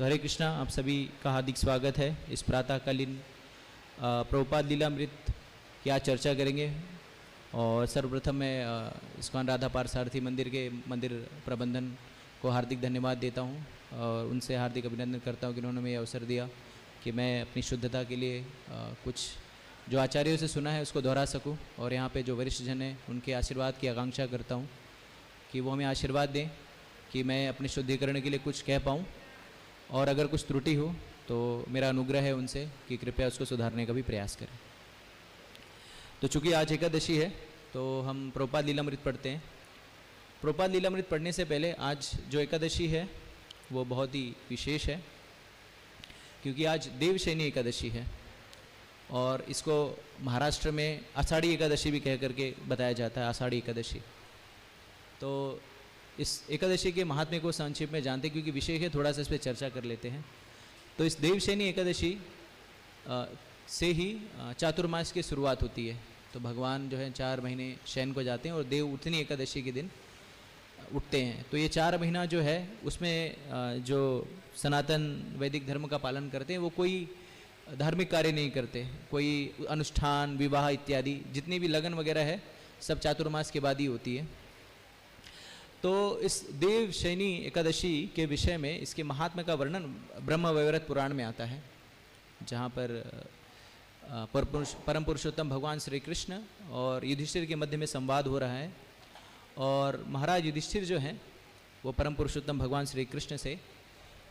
तो हरे कृष्णा, आप सभी का हार्दिक स्वागत है। इस प्रातःकालीन प्रभुपाद लीलामृत की आज चर्चा करेंगे। और सर्वप्रथम मैं इस्कॉन राधा पार्थसारथी मंदिर के मंदिर प्रबंधन को हार्दिक धन्यवाद देता हूं और उनसे हार्दिक अभिनंदन करता हूं कि उन्होंने मुझे अवसर दिया कि मैं अपनी शुद्धता के लिए कुछ जो आचार्यों से सुना है उसको दोहरा सकूं। और यहाँ पे जो वरिष्ठ जन हैं उनके आशीर्वाद की आकांक्षा करता हूँ कि वो हमें आशीर्वाद दें कि मैं अपने शुद्धिकरण के लिए कुछ कह पाऊँ, और अगर कुछ त्रुटि हो तो मेरा अनुग्रह है उनसे कि कृपया उसको सुधारने का भी प्रयास करें। तो चूँकि आज एकादशी है तो हम प्रभुपाद लीलामृत पढ़ते हैं। प्रभुपाद लीलामृत पढ़ने से पहले आज जो एकादशी है वो बहुत ही विशेष है, क्योंकि आज देवशयनी एकादशी है और इसको महाराष्ट्र में आषाढ़ी एकादशी भी कह करके बताया जाता है, आषाढ़ी एकादशी। तो इस एकादशी के महात्म्य को संक्षेप में जानते, क्योंकि विषय है थोड़ा सा इस पर चर्चा कर लेते हैं। तो इस देवशयनी एकादशी से ही चातुर्मास की शुरुआत होती है। तो भगवान जो है 4 महीने शयन को जाते हैं और देव उठनी एकादशी के दिन उठते हैं। तो ये 4 महीना जो है उसमें जो सनातन वैदिक धर्म का पालन करते हैं वो कोई धार्मिक कार्य नहीं करते, कोई अनुष्ठान विवाह इत्यादि जितनी भी लगन वगैरह है सब चातुर्मास के बाद ही होती है। तो इस देवशयनी एकादशी के विषय में इसके महात्म्य का वर्णन ब्रह्म वैवर्त पुराण में आता है, जहाँ पर परम पुरुषोत्तम भगवान श्री कृष्ण और युधिष्ठिर के मध्य में संवाद हो रहा है। और महाराज युधिष्ठिर जो हैं वो परम पुरुषोत्तम भगवान श्री कृष्ण से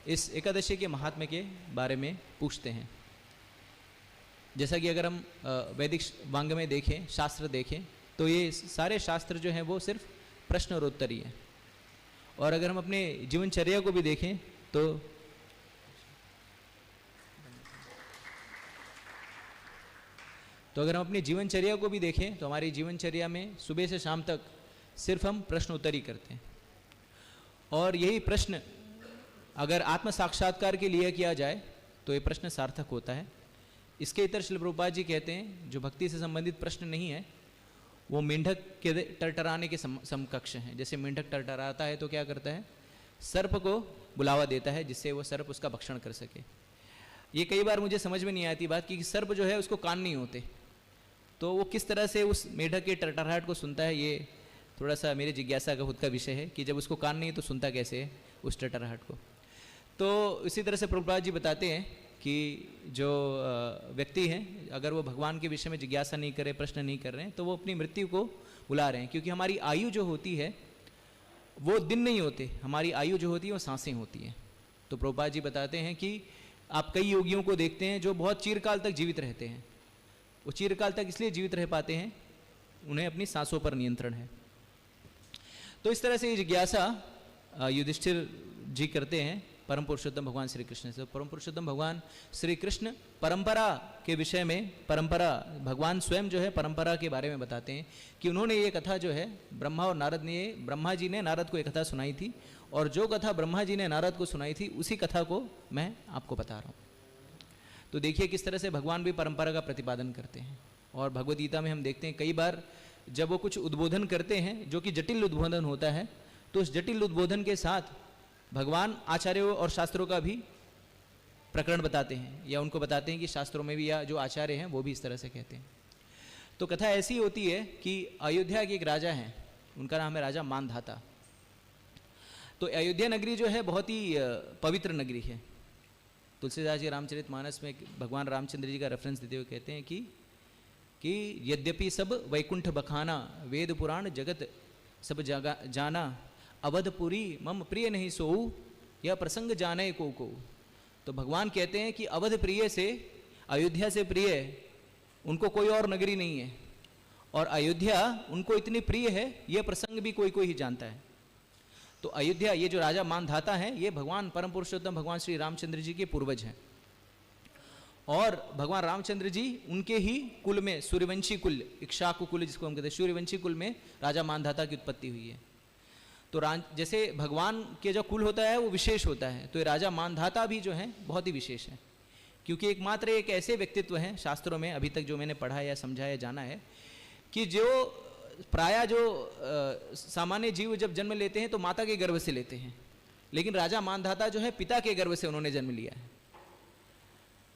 इस एकादशी के महात्म्य के बारे में पूछते हैं। जैसा कि अगर हम वैदिक वांग में देखें, शास्त्र देखें, तो ये सारे शास्त्र जो हैं वो सिर्फ प्रश्न और उत्तर ही है। और अगर हम अपने जीवनचर्या को भी देखें तो अगर हम अपनी जीवनचर्या को भी देखें तो हमारी जीवनचर्या में सुबह से शाम तक सिर्फ हम प्रश्न उत्तर ही करते हैं। और यही प्रश्न अगर आत्म साक्षात्कार के लिए किया जाए तो ये प्रश्न सार्थक होता है। इसके इतर श्रील प्रभुपाद जी कहते हैं जो भक्ति से संबंधित प्रश्न नहीं है वो मेंढक के टरटराने के समकक्ष हैं। जैसे मेंढक टरटराता है तो क्या करता है, सर्प को बुलावा देता है जिससे वो सर्प उसका भक्षण कर सके। ये कई बार मुझे समझ में नहीं आती बात कि सर्प जो है उसको कान नहीं होते, तो वो किस तरह से उस मेंढक के टरटराहट को सुनता है। ये थोड़ा सा मेरी जिज्ञासा का खुद का विषय है कि जब उसको कान नहीं तो सुनता कैसे है उस टरटराहट को। तो इसी तरह से प्रभुपाद जी बताते हैं कि जो व्यक्ति हैं अगर वो भगवान के विषय में जिज्ञासा नहीं करे, प्रश्न नहीं कर रहे हैं, तो वो अपनी मृत्यु को बुला रहे हैं। क्योंकि हमारी आयु जो होती है वो दिन नहीं होते, हमारी आयु जो होती है वो सांसें होती हैं। तो प्रभुपाद जी बताते हैं कि आप कई योगियों को देखते हैं जो बहुत चिरकाल तक जीवित रहते हैं। वो चिरकाल तक इसलिए जीवित रह पाते हैं, उन्हें अपनी सांसों पर नियंत्रण है। तो इस तरह से ये जिज्ञासा युधिष्ठिर जी करते हैं परम पुरुषोत्तम भगवान श्री कृष्ण से। परम पुरुषोत्तम भगवान श्री कृष्ण परंपरा के विषय में, परंपरा भगवान स्वयं जो है परंपरा के बारे में बताते हैं कि उन्होंने ये कथा जो है ब्रह्मा जी ने नारद को एक कथा सुनाई थी, और जो कथा ब्रह्मा जी ने नारद को सुनाई थी उसी कथा को मैं आपको बता रहा हूँ। तो देखिए किस तरह से भगवान भी परंपरा का प्रतिपादन करते हैं। और भगवद गीता में हम देखते हैं कई बार जब वो कुछ उद्बोधन करते हैं जो कि जटिल उद्बोधन होता है, तो उस जटिल उद्बोधन के साथ भगवान आचार्यों और शास्त्रों का भी प्रकरण बताते हैं, या उनको बताते हैं कि शास्त्रों में भी या जो आचार्य हैं वो भी इस तरह से कहते हैं। तो कथा ऐसी होती है कि अयोध्या के एक राजा हैं, उनका नाम है राजा मानधाता। तो अयोध्या नगरी जो है बहुत ही पवित्र नगरी है। तुलसीदास जी रामचरितमानस में भगवान रामचंद्र जी का रेफरेंस देते हुए कहते हैं कि यद्यपि सब वैकुंठ बखाना, वेद पुराण जगत सब जाना, अवधपुरी मम प्रिय नहीं सोऊ, यह प्रसंग जाने को। तो भगवान कहते हैं कि अवध प्रिय से, अयोध्या से प्रिय उनको कोई और नगरी नहीं है, और अयोध्या उनको इतनी प्रिय है यह प्रसंग भी कोई ही जानता है। तो अयोध्या, ये जो राजा मानधाता हैं ये भगवान परम पुरुषोत्तम भगवान श्री रामचंद्र जी के पूर्वज हैं। और भगवान रामचंद्र जी उनके ही कुल में, सूर्यवंशी कुल, इक्ष्वाकु कुल जिसको हम कहते हैं, सूर्यवंशी कुल में राजा मानधाता की उत्पत्ति हुई है। तो जैसे भगवान के जो कुल होता है वो विशेष होता है, तो ये राजा मानधाता भी जो है बहुत ही विशेष है। क्योंकि एकमात्र एक ऐसे व्यक्तित्व हैं शास्त्रों में अभी तक जो मैंने पढ़ा या समझा या जाना है कि जो प्रायः जो सामान्य जीव जब जन्म लेते हैं तो माता के गर्भ से लेते हैं, लेकिन राजा मानधाता जो है पिता के गर्भ से उन्होंने जन्म लिया है।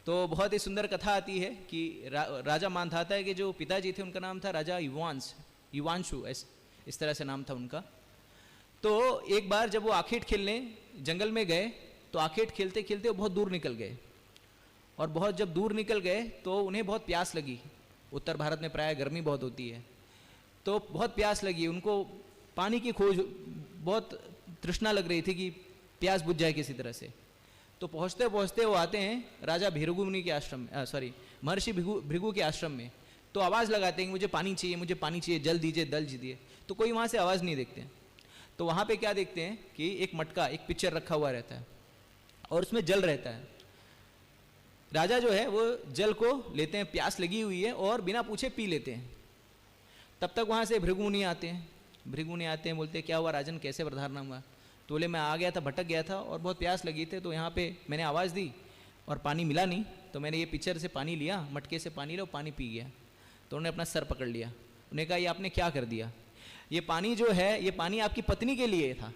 तो बहुत ही सुंदर कथा आती है कि राजा मानधाता के जो पिताजी थे उनका नाम था राजा युवांशु, इस तरह से नाम था उनका। तो एक बार जब वो आखेट खेलने जंगल में गए तो आखेट खेलते खेलते वो बहुत दूर निकल गए, और बहुत जब दूर निकल गए तो उन्हें बहुत प्यास लगी। उत्तर भारत में प्रायः गर्मी बहुत होती है, तो बहुत प्यास लगी उनको, पानी की खोज, बहुत तृष्णा लग रही थी कि प्यास बुझ जाए किसी तरह से। तो पहुँचते पहुँचते वो आते हैं राजा भृगु मुनि के आश्रम, महर्षि भृगु के आश्रम में। तो आवाज़ लगाते हैं कि मुझे पानी चाहिए, मुझे पानी चाहिए, जल दीजिए, जल दीजिए। तो कोई वहाँ से आवाज़ नहीं देखते। तो वहाँ पे क्या देखते हैं कि एक मटका, एक पिक्चर रखा हुआ रहता है और उसमें जल रहता है। राजा जो है वो जल को लेते हैं, प्यास लगी हुई है, और बिना पूछे पी लेते हैं। तब तक वहाँ से भृगु मुनि आते हैं। भृगु मुनि आते हैं, बोलते हैं क्या हुआ राजन, कैसे वरदारना हुआ? तो बोले मैं आ गया था, भटक गया था और बहुत प्यास लगी थी, तो यहाँ पे मैंने आवाज़ दी और पानी मिला नहीं, तो मैंने ये पिक्चर से पानी लिया, मटके से पानी लिया, पानी पी गया। तो उन्होंने अपना सर पकड़ लिया, उन्होंने कहा ये आपने क्या कर दिया? ये पानी जो है ये पानी आपकी पत्नी के लिए था,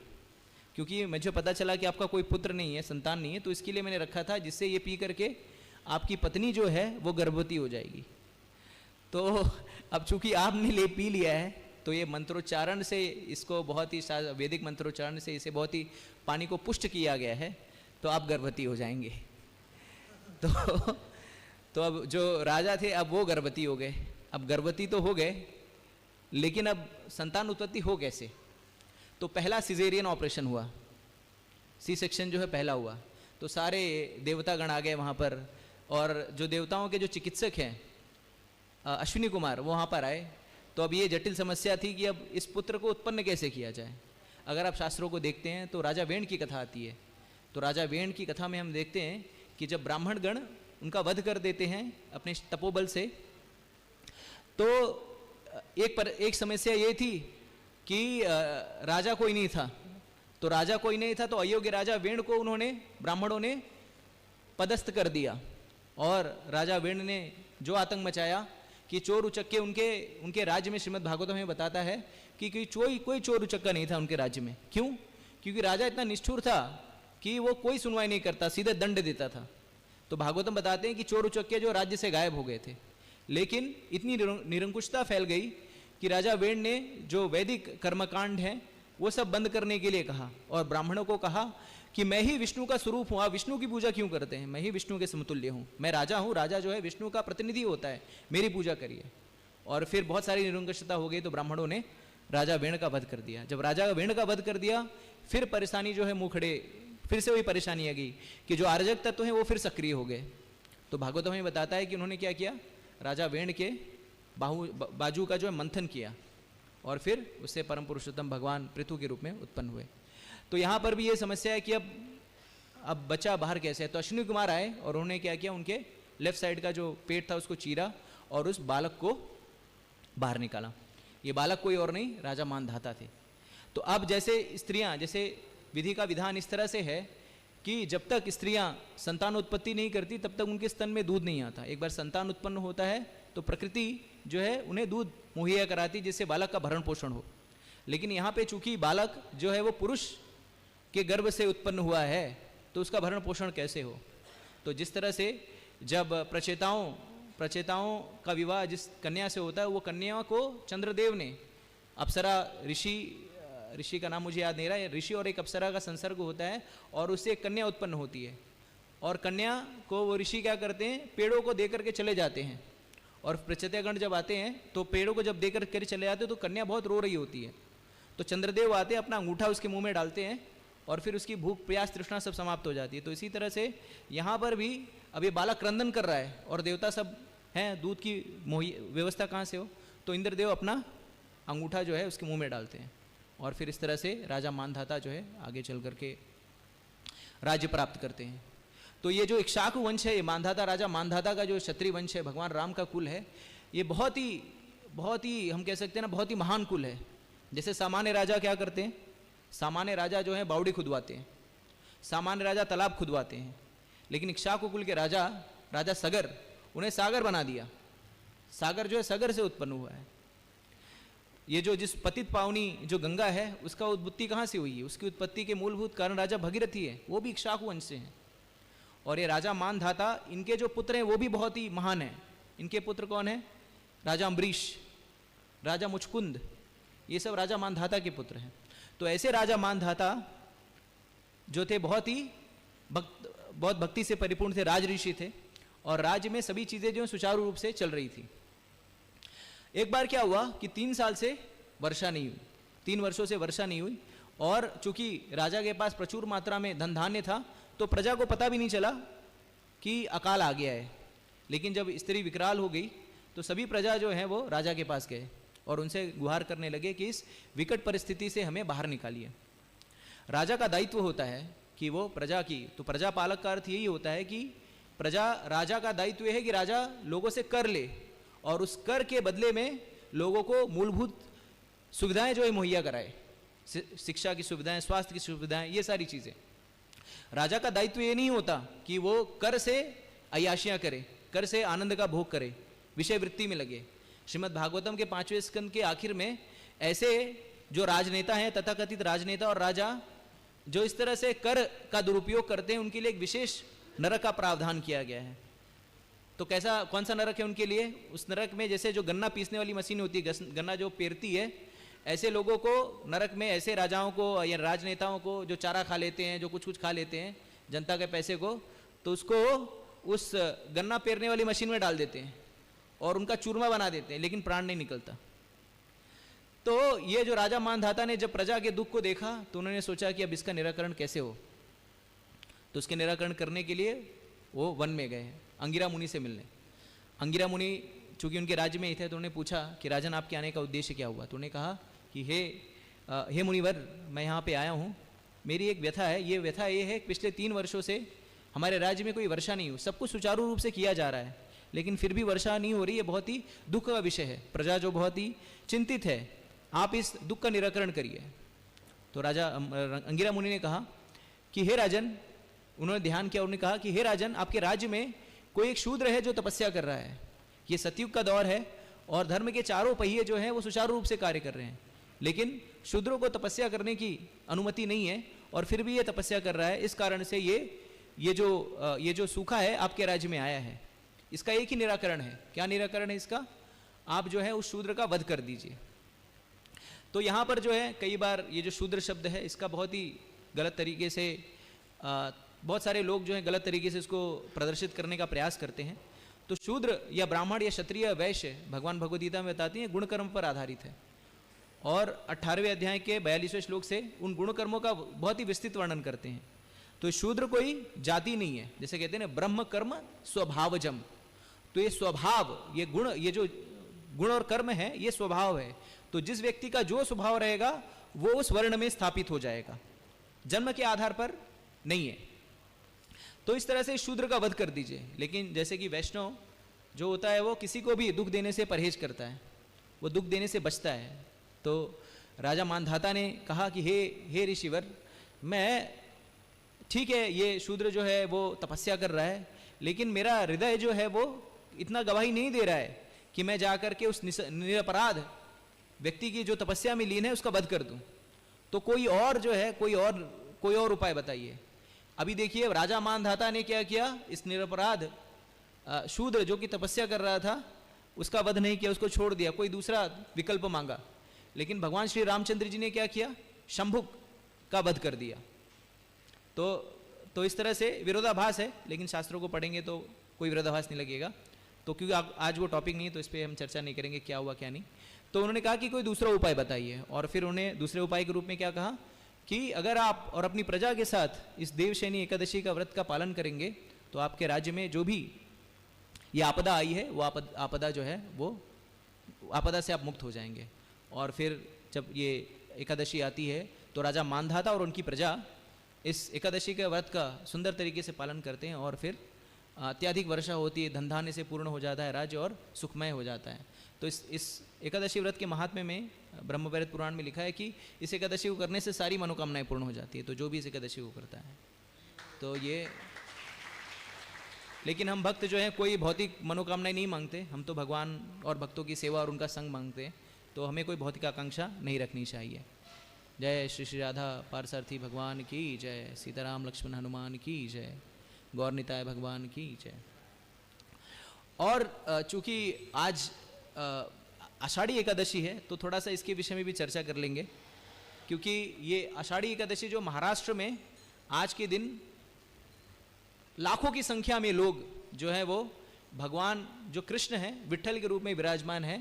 क्योंकि मुझे पता चला कि आपका कोई पुत्र नहीं है, संतान नहीं है, तो इसके लिए मैंने रखा था, जिससे ये पी करके आपकी पत्नी जो है वो गर्भवती हो जाएगी। तो अब चूंकि आपने ले पी लिया है, तो ये मंत्रोच्चारण से इसको बहुत ही वैदिक मंत्रोच्चारण से इसे बहुत ही पानी को पुष्ट किया गया है, तो आप गर्भवती हो जाएंगे। तो अब जो राजा थे अब वो गर्भवती हो गए। अब गर्भवती तो हो गए, लेकिन अब संतान उत्पत्ति हो कैसे? तो पहला सिजेरियन ऑपरेशन हुआ, सी सेक्शन जो है पहला हुआ। तो सारे देवतागण आ गए वहाँ पर, और जो देवताओं के जो चिकित्सक हैं अश्विनी कुमार, वो वहाँ पर आए। तो अब ये जटिल समस्या थी कि अब इस पुत्र को उत्पन्न कैसे किया जाए। अगर आप शास्त्रों को देखते हैं तो राजा वेण की कथा आती है। तो राजा वेण की कथा में हम देखते हैं कि जब ब्राह्मण गण उनका वध कर देते हैं अपने तपोबल से, तो एक समस्या ये थी कि राजा कोई नहीं था। तो राजा कोई नहीं था तो अयोग्य राजा वेण को उन्होंने, ब्राह्मणों ने पदस्थ कर दिया। और राजा वेण ने जो आतंक मचाया कि चोर उचक्के उनके राज्य में, श्रीमद् भागवत में बताता है कि कोई चोर उचक्का नहीं था उनके राज्य में। क्यों? क्योंकि राजा इतना निष्ठुर था कि वो कोई सुनवाई नहीं करता, सीधे दंड देता था। तो भागवतम बताते हैं कि चोर उचक्के जो राज्य से गायब हो गए थे। लेकिन इतनी निरंकुशता फैल गई कि राजा वेण ने जो वैदिक कर्मकांड है वो सब बंद करने के लिए कहा, और ब्राह्मणों को कहा कि मैं ही विष्णु का स्वरूप हूँ, आप विष्णु की पूजा क्यों करते हैं? मैं ही विष्णु के समतुल्य हूँ, मैं राजा हूँ, राजा जो है विष्णु का प्रतिनिधि होता है, मेरी पूजा करिए। और फिर बहुत सारी निरंकुशता हो गई, तो ब्राह्मणों ने राजा वेण का वध कर दिया। जब राजा वेण का वध कर दिया, फिर परेशानी जो है मुँह खड़े, फिर से वही परेशानी आ गई कि जो अराजक तत्व हैं वो फिर सक्रिय हो गए। तो भागवत में बताता है कि उन्होंने क्या किया, राजा वेण के बाजू का जो है मंथन किया, और फिर उससे परम पुरुषोत्तम भगवान पृथु के रूप में उत्पन्न हुए। तो यहाँ पर भी ये समस्या है कि अब बच्चा बाहर कैसे है? तो अश्विनी कुमार आए और उन्होंने क्या किया, उनके लेफ्ट साइड का जो पेट था उसको चीरा और उस बालक को बाहर निकाला। ये बालक कोई और नहीं, राजा मानधाता थे। तो अब जैसे स्त्रियां, जैसे विधि का विधान इस तरह से है कि जब तक स्त्रियां संतान उत्पत्ति नहीं करती तब तक उनके स्तन में दूध नहीं आता। एक बार संतान उत्पन्न होता है तो प्रकृति जो है उन्हें दूध मुहैया कराती, जिससे बालक का भरण पोषण हो। लेकिन यहाँ पे चूंकि बालक जो है वो पुरुष के गर्भ से उत्पन्न हुआ है, तो उसका भरण पोषण कैसे हो? तो जिस तरह से जब प्रचेताओं का विवाह जिस कन्या से होता है, वो कन्या को चंद्रदेव ने, अप्सरा ऋषि का नाम मुझे याद नहीं रहा है, ऋषि और एक अप्सरा का संसर्ग होता है और उससे एक कन्या उत्पन्न होती है। और कन्या को वो ऋषि क्या करते हैं, पेड़ों को दे करके चले जाते हैं। और प्रचेतागण जब आते हैं तो पेड़ों को जब दे करके चले जाते हैं तो कन्या बहुत रो रही होती है। तो चंद्रदेव आते हैं, अपना अंगूठा उसके मुंह में डालते हैं और फिर उसकी भूख प्यास तृष्णा सब समाप्त हो जाती है। तो इसी तरह से यहाँ पर भी अब ये बालक क्रंदन कर रहा है और देवता सब हैं, दूध की व्यवस्था कहाँ से हो? तो इंद्रदेव अपना अंगूठा जो है उसके मुंह में डालते हैं और फिर इस तरह से राजा मानधाता जो है आगे चल करके राज्य प्राप्त करते हैं। तो ये जो इक्ष्वाकु वंश है, ये मानधाता, राजा मानधाता का जो क्षत्रिय वंश है, भगवान राम का कुल है, ये बहुत ही हम कह सकते हैं ना, बहुत ही महान कुल है। जैसे सामान्य राजा क्या करते हैं, सामान्य राजा जो है बावड़ी खुदवाते हैं, सामान्य राजा तालाब खुदवाते हैं, लेकिन इक्ष्वाकु कुल के राजा सगर, उन्हें सागर बना दिया। सागर जो है सगर से उत्पन्न हुआ है। ये जो जिस पतित पावनी जो गंगा है उसका उत्पत्ति कहाँ से हुई है? उसकी उत्पत्ति के मूलभूत कारण राजा भगीरथी है, वो भी इक्ष्वाकु वंश से हैं। और ये राजा मानधाता, इनके जो पुत्र हैं वो भी बहुत ही महान हैं। इनके पुत्र कौन है? राजा अम्बरीश, राजा मुचकुंद, ये सब राजा मानधाता के पुत्र हैं। तो ऐसे राजा मानधाता जो थे बहुत भक्ति से परिपूर्ण थे, राज ऋषि थे, और राज्य में सभी चीज़ें जो सुचारू रूप से चल रही थी। एक बार क्या हुआ कि 3 साल से वर्षा नहीं हुई, 3 वर्षों से वर्षा नहीं हुई, और चूंकि राजा के पास प्रचुर मात्रा में धन धान्य था तो प्रजा को पता भी नहीं चला कि अकाल आ गया है। लेकिन जब स्त्री विकराल हो गई तो सभी प्रजा जो है वो राजा के पास गए और उनसे गुहार करने लगे कि इस विकट परिस्थिति से हमें बाहर निकालिए। राजा का दायित्व होता है कि वो प्रजा की, तो प्रजा पालक का अर्थ यही होता है कि राजा का दायित्व यह है कि राजा लोगों से कर ले और उस कर के बदले में लोगों को मूलभूत सुविधाएं जो है मुहैया कराए, शिक्षा की सुविधाएं, स्वास्थ्य की सुविधाएं, ये सारी चीज़ें। राजा का दायित्व ये नहीं होता कि वो कर से अय्याशियां करे, कर से आनंद का भोग करे, विषय वृत्ति में लगे। श्रीमद् भागवतम के 5वें स्कंद के आखिर में ऐसे जो राजनेता हैं, तथाकथित राजनेता और राजा जो इस तरह से कर का दुरुपयोग करते हैं, उनके लिए एक विशेष नरक का प्रावधान किया गया है। तो कैसा, कौन सा नरक है उनके लिए? उस नरक में जैसे जो गन्ना पीसने वाली मशीन होती है, गन्ना जो पेरती है, ऐसे लोगों को नरक में, ऐसे राजाओं को या राजनेताओं को जो चारा खा लेते हैं, जो कुछ कुछ खा लेते हैं जनता के पैसे को, तो उसको उस गन्ना पेरने वाली मशीन में डाल देते हैं और उनका चूरमा बना देते हैं, लेकिन प्राण नहीं निकलता। तो ये जो राजा मानधाता ने जब प्रजा के दुख को देखा तो उन्होंने सोचा कि अब इसका निराकरण कैसे हो। तो उसके निराकरण करने के लिए वो वन में गए अंगिरा मुनि से मिलने। अंगिरा मुनि चूंकि उनके राज्य में ही थे तो उन्होंने पूछा कि राजन आपके आने का उद्देश्य क्या हुआ? तो उन्होंने कहा कि हे मुनिवर, मैं यहाँ पे आया हूँ, मेरी एक व्यथा है। ये व्यथा ये है कि पिछले 3 वर्षों से हमारे राज्य में कोई वर्षा नहीं हुई। सब कुछ सुचारू रूप से किया जा रहा है लेकिन फिर भी वर्षा नहीं हो रही है। बहुत ही दुख का विषय है, प्रजा जो बहुत ही चिंतित है, आप इस दुख का निराकरण करिए। तो राजा अंगिरा मुनि ने कहा कि हे राजन, उन्होंने ध्यान किया, उन्होंने कहा कि हे राजन, आपके राज्य में कोई एक शूद्र है जो तपस्या कर रहा है। ये सतयुग का दौर है और धर्म के चारों पहिए जो हैं वो सुचारू रूप से कार्य कर रहे हैं, लेकिन शूद्रों को तपस्या करने की अनुमति नहीं है और फिर भी ये तपस्या कर रहा है। इस कारण से ये जो सूखा है आपके राज्य में आया है। इसका एक ही निराकरण है। क्या निराकरण है इसका? आप जो है उस शूद्र का वध कर दीजिए। तो यहाँ पर जो है कई बार ये जो शूद्र शब्द है इसका बहुत ही गलत तरीके से बहुत सारे लोग जो है गलत तरीके से इसको प्रदर्शित करने का प्रयास करते हैं। तो शूद्र या ब्राह्मण या क्षत्रिय वैश्य भगवान भगवद गीता में बताती हैं गुण कर्म पर आधारित है और 18वें अध्याय के 42वें श्लोक से उन गुण कर्मों का बहुत ही विस्तृत वर्णन करते हैं। तो शूद्र कोई जाति नहीं है, जैसे कहते हैं ना ब्रह्म कर्म स्वभावजम। तो ये स्वभाव, ये गुण, ये जो गुण और कर्म है ये स्वभाव है। तो जिस व्यक्ति का जो स्वभाव रहेगा वो उस वर्ण में स्थापित हो जाएगा, जन्म के आधार पर नहीं है। तो इस तरह से शूद्र का वध कर दीजिए। लेकिन जैसे कि वैष्णव जो होता है वो किसी को भी दुख देने से परहेज करता है, वो दुख देने से बचता है। तो राजा मानधाता ने कहा कि हे ऋषिवर, मैं ठीक है ये शूद्र जो है वो तपस्या कर रहा है, लेकिन मेरा हृदय जो है वो इतना गवाही नहीं दे रहा है कि मैं जाकर के उस निरपराध व्यक्ति की जो तपस्या में लीन है उसका वध कर दूं। तो कोई और जो है कोई और उपाय बताइए। अभी देखिए राजा मानधाता ने क्या किया, इस निरपराध शूद्र जो कि तपस्या कर रहा था उसका वध नहीं किया, उसको छोड़ दिया, कोई दूसरा विकल्प मांगा। लेकिन भगवान श्री रामचंद्र जी ने क्या किया, शंभुक का वध कर दिया। तो इस तरह से विरोधाभास है, लेकिन शास्त्रों को पढ़ेंगे तो कोई विरोधाभास नहीं लगेगा। तो क्योंकि आज वो टॉपिक नहीं है तो इस पर हम चर्चा नहीं करेंगे क्या हुआ क्या नहीं। तो उन्होंने कहा कि कोई दूसरा उपाय बताइए, और फिर उन्हें दूसरे उपाय के रूप में क्या कहा कि अगर आप और अपनी प्रजा के साथ इस देवशयनी एकादशी का व्रत का पालन करेंगे तो आपके राज्य में जो भी ये आपदा आई है वो आपदा जो है वो आपदा से आप मुक्त हो जाएंगे। और फिर जब ये एकादशी आती है तो राजा मानधाता और उनकी प्रजा इस एकादशी के व्रत का सुंदर तरीके से पालन करते हैं और फिर अत्यधिक वर्षा होती है, धन धान्य से पूर्ण हो जाता है राज्य और सुखमय हो जाता है। तो इस एकादशी व्रत के महात्म्य में ब्रह्मवैवर्त पुराण में लिखा है कि इस एकादशी को करने से सारी मनोकामनाएं पूर्ण हो जाती है। तो जो भी इस एकादशी को करता है तो ये, लेकिन हम भक्त जो हैं कोई भौतिक मनोकामनाएं नहीं मांगते, हम तो भगवान और भक्तों की सेवा और उनका संग मांगते हैं। तो हमें कोई भौतिक आकांक्षा नहीं रखनी चाहिए। जय श्री श्री राधा पारसारथी भगवान की जय, सीताराम लक्ष्मण हनुमान की जय, गौर निताय भगवान की जय। और चूंकि आज आषाढ़ी एकादशी है तो थोड़ा सा इसके विषय में भी चर्चा कर लेंगे, क्योंकि ये आषाढ़ी एकादशी जो महाराष्ट्र में आज के दिन लाखों की संख्या में लोग जो है वो भगवान जो कृष्ण हैं विट्ठल के रूप में विराजमान है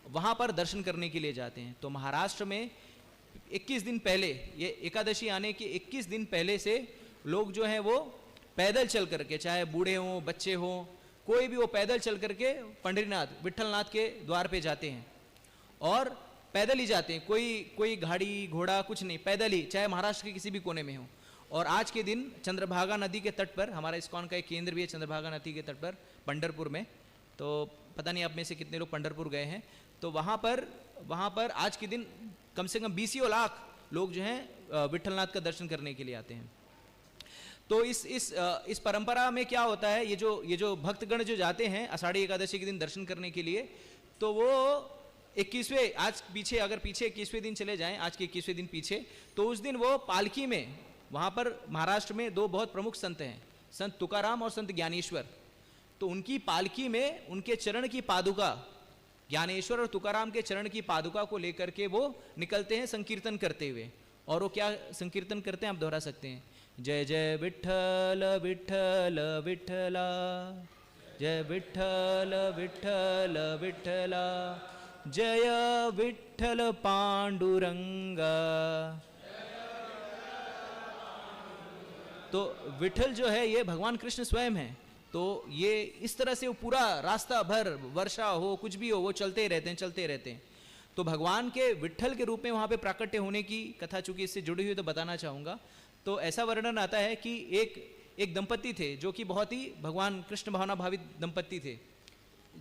वहाँ पर दर्शन करने के लिए जाते हैं। तो महाराष्ट्र में 21 दिन पहले, ये एकादशी आने के 21 दिन पहले से लोग जो हैं वो पैदल चल करके, चाहे बूढ़े हों बच्चे हों कोई भी, वो पैदल चल करके पंढरीनाथ विट्ठलनाथ के द्वार पे जाते हैं और पैदल ही जाते हैं। कोई गाड़ी घोड़ा कुछ नहीं, पैदल ही, चाहे महाराष्ट्र के किसी भी कोने में हो। और आज के दिन चंद्रभागा नदी के तट पर, हमारा इस्कॉन का एक केंद्र भी है चंद्रभागा नदी के तट पर पंढरपुर में, तो पता नहीं आप में से कितने लोग पंढरपुर गए हैं। तो वहाँ पर आज के दिन कम से कम 20 लाख लोग जो हैं विट्ठलनाथ का दर्शन करने के लिए आते हैं। तो इस परंपरा में क्या होता है, ये जो भक्तगण जो जाते हैं आषाढ़ी एकादशी के दिन दर्शन करने के लिए, तो वो 21वें, आज पीछे अगर पीछे 21वें दिन चले जाएं, आज के 21वें दिन पीछे, तो उस दिन वो पालकी में, वहाँ पर महाराष्ट्र में 2 बहुत प्रमुख संत हैं, संत तुकाराम और संत ज्ञानेश्वर। तो उनकी पालकी में उनके चरण की पादुका, ज्ञानेश्वर और तुकाराम के चरण की पादुका को लेकर के वो निकलते हैं संकीर्तन करते हुए। और वो क्या संकीर्तन करते हैं आप दोहरा सकते हैं, जय जय विठ्ठल विठ्ठल विठ्ठला, जय विठ्ठल विठ्ठल विठ्ठला, जय विठ्ठल पांडुरंगा। तो विठ्ठल जो है ये भगवान कृष्ण स्वयं है। तो ये इस तरह से वो पूरा रास्ता भर, वर्षा हो कुछ भी हो, वो चलते रहते हैं। तो भगवान के विठ्ठल के रूप में वहाँ पे प्राकट्य होने की कथा चूंकि इससे जुड़ी हुई तो बताना चाहूँगा। तो ऐसा वर्णन आता है कि एक दंपति थे जो कि बहुत ही भगवान कृष्ण भावना भावित दंपति थे,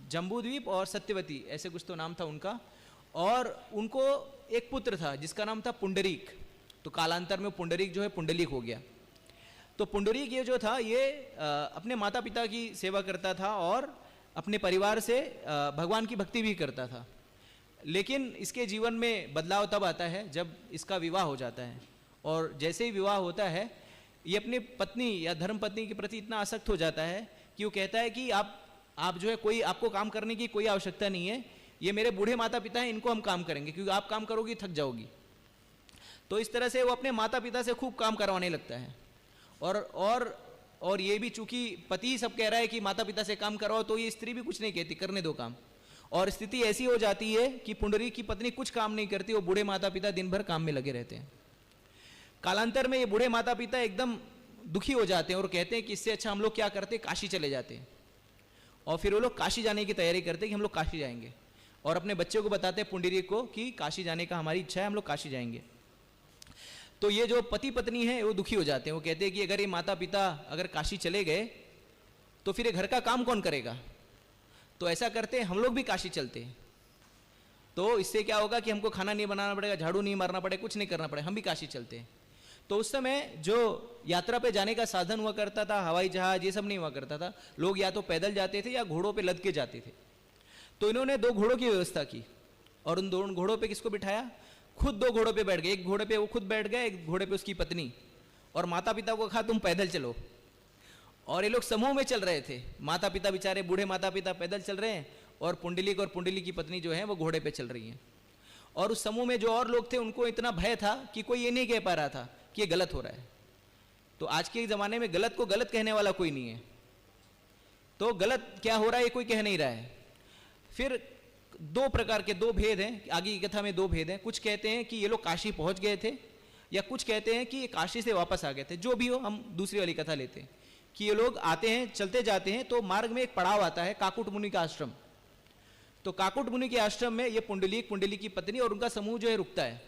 जम्बूद्वीप और सत्यवती ऐसे कुछ तो नाम था उनका। और उनको एक पुत्र था जिसका नाम था पुंडरीक। तो कालांतर में पुंडरीक जो है पुंडलिक हो गया। तो पुंडरीक ये जो था ये अपने माता पिता की सेवा करता था और अपने परिवार से भगवान की भक्ति भी करता था। लेकिन इसके जीवन में बदलाव तब आता है जब इसका विवाह हो जाता है। और जैसे ही विवाह होता है ये अपनी पत्नी या धर्म पत्नी के प्रति इतना आसक्त हो जाता है कि वो कहता है कि आप जो है कोई आपको काम करने की कोई आवश्यकता नहीं है, ये मेरे बूढ़े माता पिता हैं, इनको हम काम करेंगे, क्योंकि आप काम करोगी थक जाओगी। तो इस तरह से वो अपने माता पिता से खूब काम करवाने लगता है। और ये भी चूंकि पति ही सब कह रहा है कि माता पिता से काम करवाओ, तो ये स्त्री भी कुछ नहीं कहती, करने दो काम। और स्थिति ऐसी हो जाती है कि पुंडरीक की पत्नी कुछ काम नहीं करती, वो बूढ़े माता पिता दिन भर काम में लगे रहते हैं। कालांतर में ये बूढ़े माता पिता एकदम दुखी हो जाते हैं और कहते हैं कि इससे अच्छा हम लोग क्या करते, काशी चले जाते हैं। और फिर वो लोग काशी जाने की तैयारी करते हैं कि हम लोग काशी जाएंगे, और अपने बच्चों को बताते हैं पुंडरीक को कि काशी जाने का हमारी इच्छा है, हम लोग काशी जाएंगे। तो ये जो पति पत्नी है वो दुखी हो जाते हैं। वो कहते हैं कि अगर ये माता पिता अगर काशी चले गए तो फिर ये घर का काम कौन करेगा। तो ऐसा करते हैं हम लोग भी काशी चलते हैं, तो इससे क्या होगा कि हमको खाना नहीं बनाना पड़ेगा, झाड़ू नहीं मारना पड़ेगा, कुछ नहीं करना पड़ेगा, हम भी काशी चलते हैं। तो उस समय जो यात्रा पे जाने का साधन हुआ करता था, हवाई जहाज ये सब नहीं हुआ करता था, लोग या तो पैदल जाते थे या घोड़ों पे लद के जाते थे। तो इन्होंने 2 घोड़ों की व्यवस्था की और उन 2 घोड़ों पे किसको बिठाया, खुद 2 घोड़ों पे बैठ गए। एक घोड़े पे वो खुद बैठ गए, एक घोड़े पे उसकी पत्नी, और माता पिता को कहा तुम पैदल चलो। और ये लोग समूह में चल रहे थे, माता पिता बेचारे बूढ़े माता पिता पैदल चल रहे हैं और पुंडलिक की पत्नी जो है वो घोड़े पे चल रही हैं। और उस समूह में जो और लोग थे उनको इतना भय था कि कोई ये नहीं कह पा रहा था कि ये गलत हो रहा है। तो आज के ज़माने में गलत को गलत कहने वाला कोई नहीं है, तो गलत क्या हो रहा है ये कोई कह नहीं रहा है। फिर 2 प्रकार के 2 भेद हैं, आगे की कथा में 2 भेद हैं। कुछ कहते हैं कि ये लोग काशी पहुंच गए थे, या कुछ कहते हैं कि ये काशी से वापस आ गए थे। जो भी हो, हम दूसरी वाली कथा लेते हैं कि ये लोग आते हैं, चलते जाते हैं, तो मार्ग में एक पड़ाव आता है काकुट मुनि का आश्रम। तो काकुट मुनि के आश्रम में ये पुंडलिक की पत्नी और उनका समूह जो है रुकता है,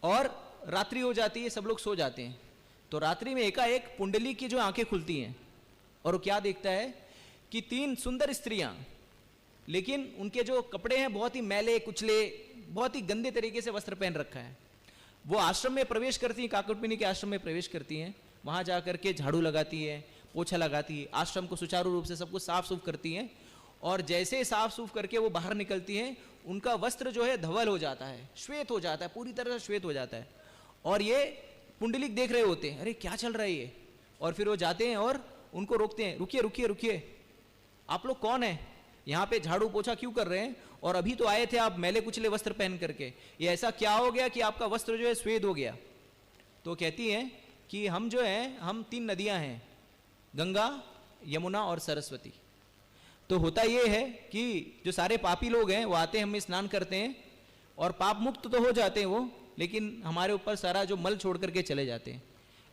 और रात्रि हो जाती है, सब लोग सो जाते हैं। तो रात्रि में एकाएक पुंडलिक की जो आंखें खुलती हैं और वो क्या देखता है कि 3 सुंदर स्त्रियां, लेकिन उनके जो कपड़े हैं बहुत ही मैले कुचले, बहुत ही गंदे तरीके से वस्त्र पहन रखा है। वो आश्रम में प्रवेश करती हैं, काकुट मुनि के आश्रम में प्रवेश करती हैं, वहाँ जा करके झाड़ू लगाती है, पोछा लगाती है, आश्रम को सुचारू रूप से सब कुछ साफ सुफ करती हैं। और जैसे साफ सूफ करके वो बाहर निकलती हैं, उनका वस्त्र जो है धवल हो जाता है, श्वेत हो जाता है, पूरी तरह से श्वेत हो जाता है। और ये पुंडलिक देख रहे होते हैं, अरे क्या चल रहा है ये, और फिर वो जाते हैं और उनको रोकते हैं, रुकिए रुकिए रुकिए, आप लोग कौन है, यहाँ पे झाड़ू पोछा क्यों कर रहे हैं, और अभी तो आए थे आप मैले कुचले वस्त्र पहन करके, ये ऐसा क्या हो गया कि आपका वस्त्र जो है श्वेत हो गया। तो कहती हैं कि हम जो हैं, हम 3 नदियां हैं, गंगा, यमुना और सरस्वती। तो होता ये है कि जो सारे पापी लोग हैं वो आते हैं, हमें स्नान करते हैं और पाप मुक्त तो हो जाते हैं वो, लेकिन हमारे ऊपर सारा जो मल छोड़ करके चले जाते हैं।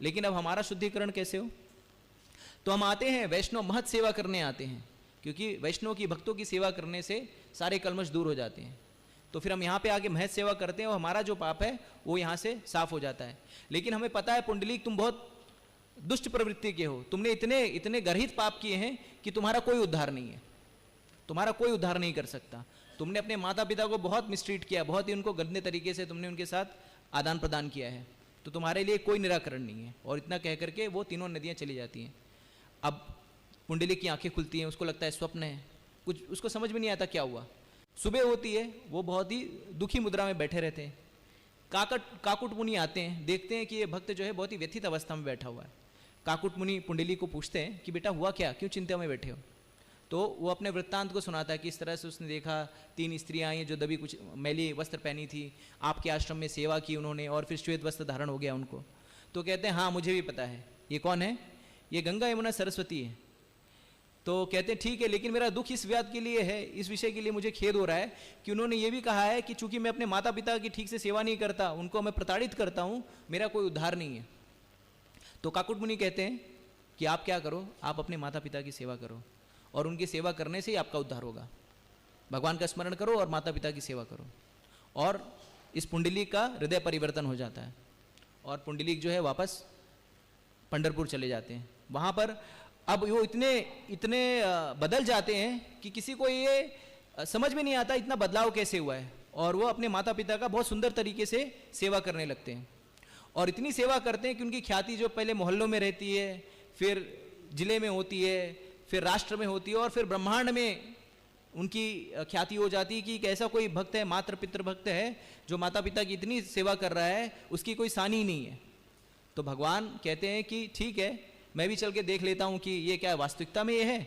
लेकिन अब हमारा शुद्धिकरण कैसे हो? तो हम आते हैं, वैष्णव महत सेवा करने आते हैं, क्योंकि वैष्णव की भक्तों की सेवा करने से सारे कलमश दूर हो जाते हैं। तो फिर हम यहाँ पे आके महत सेवा करते हैं और हमारा जो पाप है वो यहाँ से साफ हो जाता है। लेकिन हमें पता है पुंडलीक तुम बहुत दुष्ट प्रवृत्ति के हो, तुमने इतने इतने गर्हित पाप किए हैं कि तुम्हारा कोई उद्धार नहीं है, तुम्हारा कोई उद्धार नहीं कर सकता। तुमने अपने माता पिता को बहुत मिसट्रीट किया, बहुत ही उनको गंदे तरीके से तुमने उनके साथ आदान प्रदान किया है, तो तुम्हारे लिए कोई निराकरण नहीं है। और इतना कह करके वो तीनों नदियाँ चली जाती हैं। अब पुंडलिक की आंखें खुलती हैं, उसको लगता है स्वप्न है, कुछ उसको समझ में नहीं आता क्या हुआ। सुबह होती है, वो बहुत ही दुखी मुद्रा में बैठे रहते हैं। काकुट मुनि आते हैं, देखते हैं कि ये भक्त जो है बहुत ही व्यथित अवस्था में बैठा हुआ है। काकुट मुनि पुंडलिक को पूछते हैं कि बेटा हुआ क्या, क्यों चिंता में बैठे हो? तो वो अपने वृत्तांत को सुनाता है कि इस तरह से उसने देखा 3 स्त्रियाँ आई जो दबी कुछ मैली वस्त्र पहनी थी, आपके आश्रम में सेवा की उन्होंने और फिर श्वेत वस्त्र धारण हो गया उनको। तो कहते हैं हाँ मुझे भी पता है, ये कौन है, ये गंगा यमुना सरस्वती है। तो कहते हैं ठीक है, लेकिन मेरा दुख इस बात के लिए है, इस विषय के लिए मुझे खेद हो रहा है कि उन्होंने ये भी कहा है कि चूंकि मैं अपने माता पिता की ठीक से सेवा नहीं करता, उनको मैं प्रताड़ित करता हूँ, मेरा कोई उद्धार नहीं है। तो काकुट मुनि कहते हैं कि आप क्या करो, आप अपने माता पिता की सेवा करो और उनकी सेवा करने से ही आपका उद्धार होगा। भगवान का स्मरण करो और माता पिता की सेवा करो, और इस पुंडलिक का हृदय परिवर्तन हो जाता है और पुंडलिक जो है वापस पंढरपुर चले जाते हैं। वहाँ पर अब वो इतने बदल जाते हैं कि किसी को ये समझ में नहीं आता इतना बदलाव कैसे हुआ है, और वो अपने माता पिता का बहुत सुंदर तरीके से सेवा करने लगते हैं। और इतनी सेवा करते हैं कि उनकी ख्याति जो पहले मोहल्लों में रहती है, फिर जिले में होती है, फिर राष्ट्र में होती है, और फिर ब्रह्मांड में उनकी ख्याति हो जाती है कि एक ऐसा कोई भक्त है, मातृ पितृ भक्त है, जो माता पिता की इतनी सेवा कर रहा है, उसकी कोई सानी नहीं है। तो भगवान कहते हैं कि ठीक है, मैं भी चल के देख लेता हूँ कि ये क्या वास्तविकता में ये है।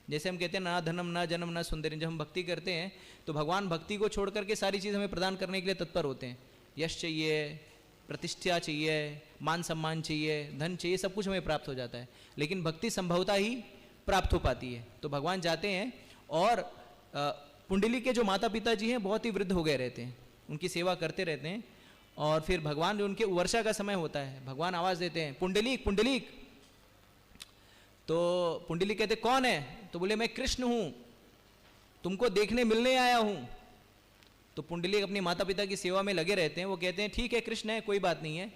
जैसे हम कहते हैं ना धनम ना जन्म ना सुंदरी, जब हम भक्ति करते हैं तो भगवान भक्ति को छोड़ करके सारी चीज़ हमें प्रदान करने के लिए तत्पर होते हैं। यश चाहिए, प्रतिष्ठा चाहिए, मान सम्मान चाहिए, धन चाहिए, सब कुछ हमें प्राप्त हो जाता है, लेकिन भक्ति संभवता ही प्राप्त हो पाती है। तो भगवान जाते हैं और पुंडलिक के जो माता पिता जी हैं बहुत ही वृद्ध हो गए रहते हैं, उनकी सेवा करते रहते हैं। और फिर भगवान जो उनके वर्षा का समय होता है, भगवान आवाज़ देते हैं पुंडलिक पुंडलिक। तो पुंडलिक कहते कौन है? तो बोले मैं कृष्ण हूँ, तुमको देखने मिलने आया हूँ। तो पुंडलिक अपनी माता पिता की सेवा में लगे रहते हैं। वो कहते हैं ठीक है कृष्ण है, कोई बात नहीं है।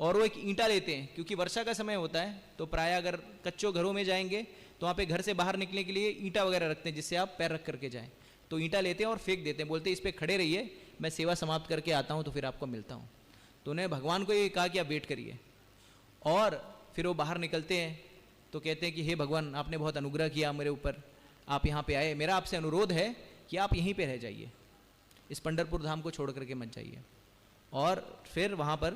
और वो एक ईंटा लेते हैं, क्योंकि वर्षा का समय होता है तो प्राय अगर कच्चों घरों में जाएंगे तो वहाँ पे घर से बाहर निकलने के लिए ईंटा वगैरह रखते हैं जिससे आप पैर रख करके जाएं। तो ईंटा लेते हैं और फेंक देते हैं, बोलते हैं इस पर खड़े रहिए, मैं सेवा समाप्त करके आता हूँ तो फिर आपको मिलता हूँ। तो उन्हें भगवान को ये कहा कि आप वेट करिए। और फिर वो बाहर निकलते हैं तो कहते हैं कि हे भगवान, आपने बहुत अनुग्रह किया मेरे ऊपर, आप यहाँ पे आए, मेरा आपसे अनुरोध है कि आप यहीं पे रह जाइए, इस पंढरपुर धाम को छोड़ करके मत जाइए। और फिर वहाँ पर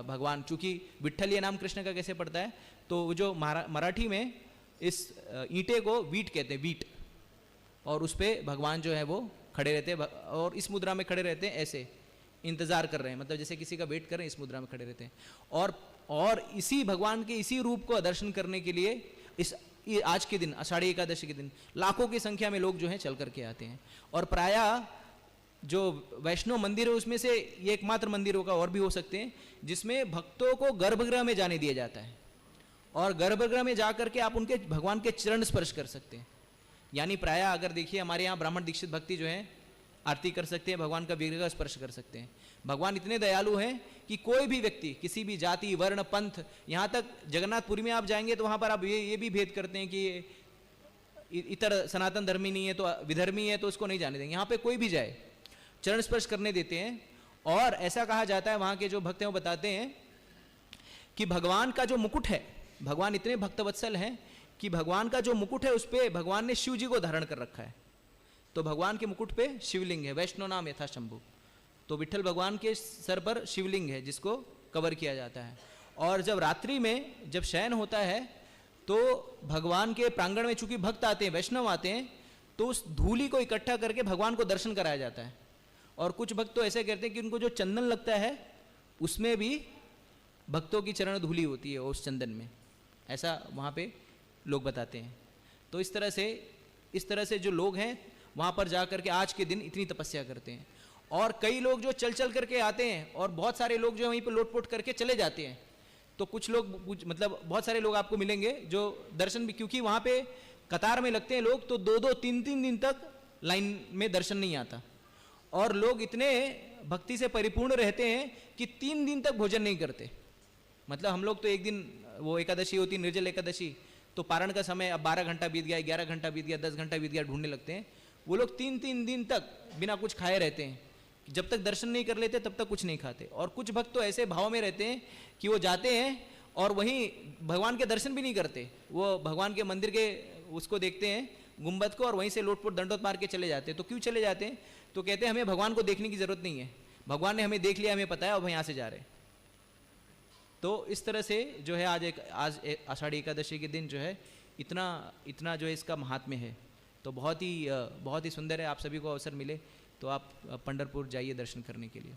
भगवान, चूँकि विट्ठल ये नाम कृष्ण का कैसे पड़ता है, तो जो मराठी में इस ईंटे को वीट कहते हैं, वीट, और उस पर भगवान जो है वो खड़े रहते हैं और इस मुद्रा में खड़े रहते हैं, ऐसे इंतजार कर रहे हैं, मतलब जैसे किसी का वेट कर रहे हैं, इस मुद्रा में खड़े रहते हैं। और इसी भगवान के इसी रूप को दर्शन करने के लिए इस आज के दिन, आषाढ़ी एकादशी के दिन, लाखों की संख्या में लोग जो हैं चल करके आते हैं। और प्रायः जो वैष्णव मंदिर है उसमें से ये एकमात्र मंदिर होगा, और भी हो सकते हैं, जिसमें भक्तों को गर्भगृह में जाने दिया जाता है और गर्भगृह में जाकर के आप उनके भगवान के चरण स्पर्श कर सकते हैं। यानी प्रायः अगर देखिए हमारे यहाँ ब्राह्मण दीक्षित भक्ति जो है आरती कर सकते हैं, भगवान का विग्रह का स्पर्श कर सकते हैं। भगवान इतने दयालु हैं कि कोई भी व्यक्ति, किसी भी जाति वर्ण पंथ, यहाँ तक जगन्नाथपुरी में आप जाएंगे तो वहाँ पर आप ये भी भेद करते हैं कि इतर सनातन धर्मी नहीं है तो विधर्मी है तो उसको नहीं जाने देंगे। यहाँ पे कोई भी जाए चरण स्पर्श करने देते हैं। और ऐसा कहा जाता है, वहाँ के जो भक्त हैं वो बताते हैं कि भगवान का जो मुकुट है, भगवान इतने भक्तवत्सल हैं कि भगवान का जो मुकुट है उस पर भगवान ने शिव जी को धारण कर रखा है। तो भगवान के मुकुट पे शिवलिंग है, वैष्णो नाम यथा शंभु। तो विट्ठल भगवान के सर पर शिवलिंग है जिसको कवर किया जाता है। और जब रात्रि में जब शयन होता है तो भगवान के प्रांगण में चूंकि भक्त आते हैं, वैष्णव आते हैं, तो उस धूली को इकट्ठा करके भगवान को दर्शन कराया जाता है। और कुछ भक्त तो ऐसे कहते हैं कि उनको जो चंदन लगता है उसमें भी भक्तों की चरण धूली होती है उस चंदन में, ऐसा वहाँ पे लोग बताते हैं। तो इस तरह से जो लोग हैं वहाँ पर जा करके आज के दिन इतनी तपस्या करते हैं। और कई लोग जो चल चल करके आते हैं और बहुत सारे लोग जो वहीं पर लोटपोट करके चले जाते हैं। तो कुछ लोग मतलब बहुत सारे लोग आपको मिलेंगे जो दर्शन भी, क्योंकि वहाँ पे कतार में लगते हैं लोग, तो 2-2, 3-3 दिन तक लाइन में दर्शन नहीं आता। और लोग इतने भक्ति से परिपूर्ण रहते हैं कि 3 दिन तक भोजन नहीं करते। मतलब हम लोग तो एक दिन वो एकादशी होती, निर्जल एकादशी, तो पारण का समय अब 12 घंटा बीत गया, 11 घंटा बीत गया, 10 घंटा बीत गया, ढूंढने लगते हैं। वो लोग 3-3 दिन तक बिना कुछ खाए रहते हैं, जब तक दर्शन नहीं कर लेते तब तक कुछ नहीं खाते। और कुछ भक्त तो ऐसे भाव में रहते हैं कि वो जाते हैं और वहीं भगवान के दर्शन भी नहीं करते, वो भगवान के मंदिर के उसको देखते हैं गुंबद को और वहीं से लोटपोट दंडोत मार के चले जाते हैं। तो क्यों चले जाते हैं? तो कहते हैं हमें भगवान को देखने की जरूरत नहीं है, भगवान ने हमें देख लिया, हमें पता है, अब यहाँ से जा रहे हैं। तो इस तरह से जो है आज आषाढ़ी एकादशी के दिन जो है इतना जो है इसका महात्म्य है। तो बहुत ही सुंदर है। आप सभी को अवसर मिले तो आप पंढरपुर जाइए दर्शन करने के लिए,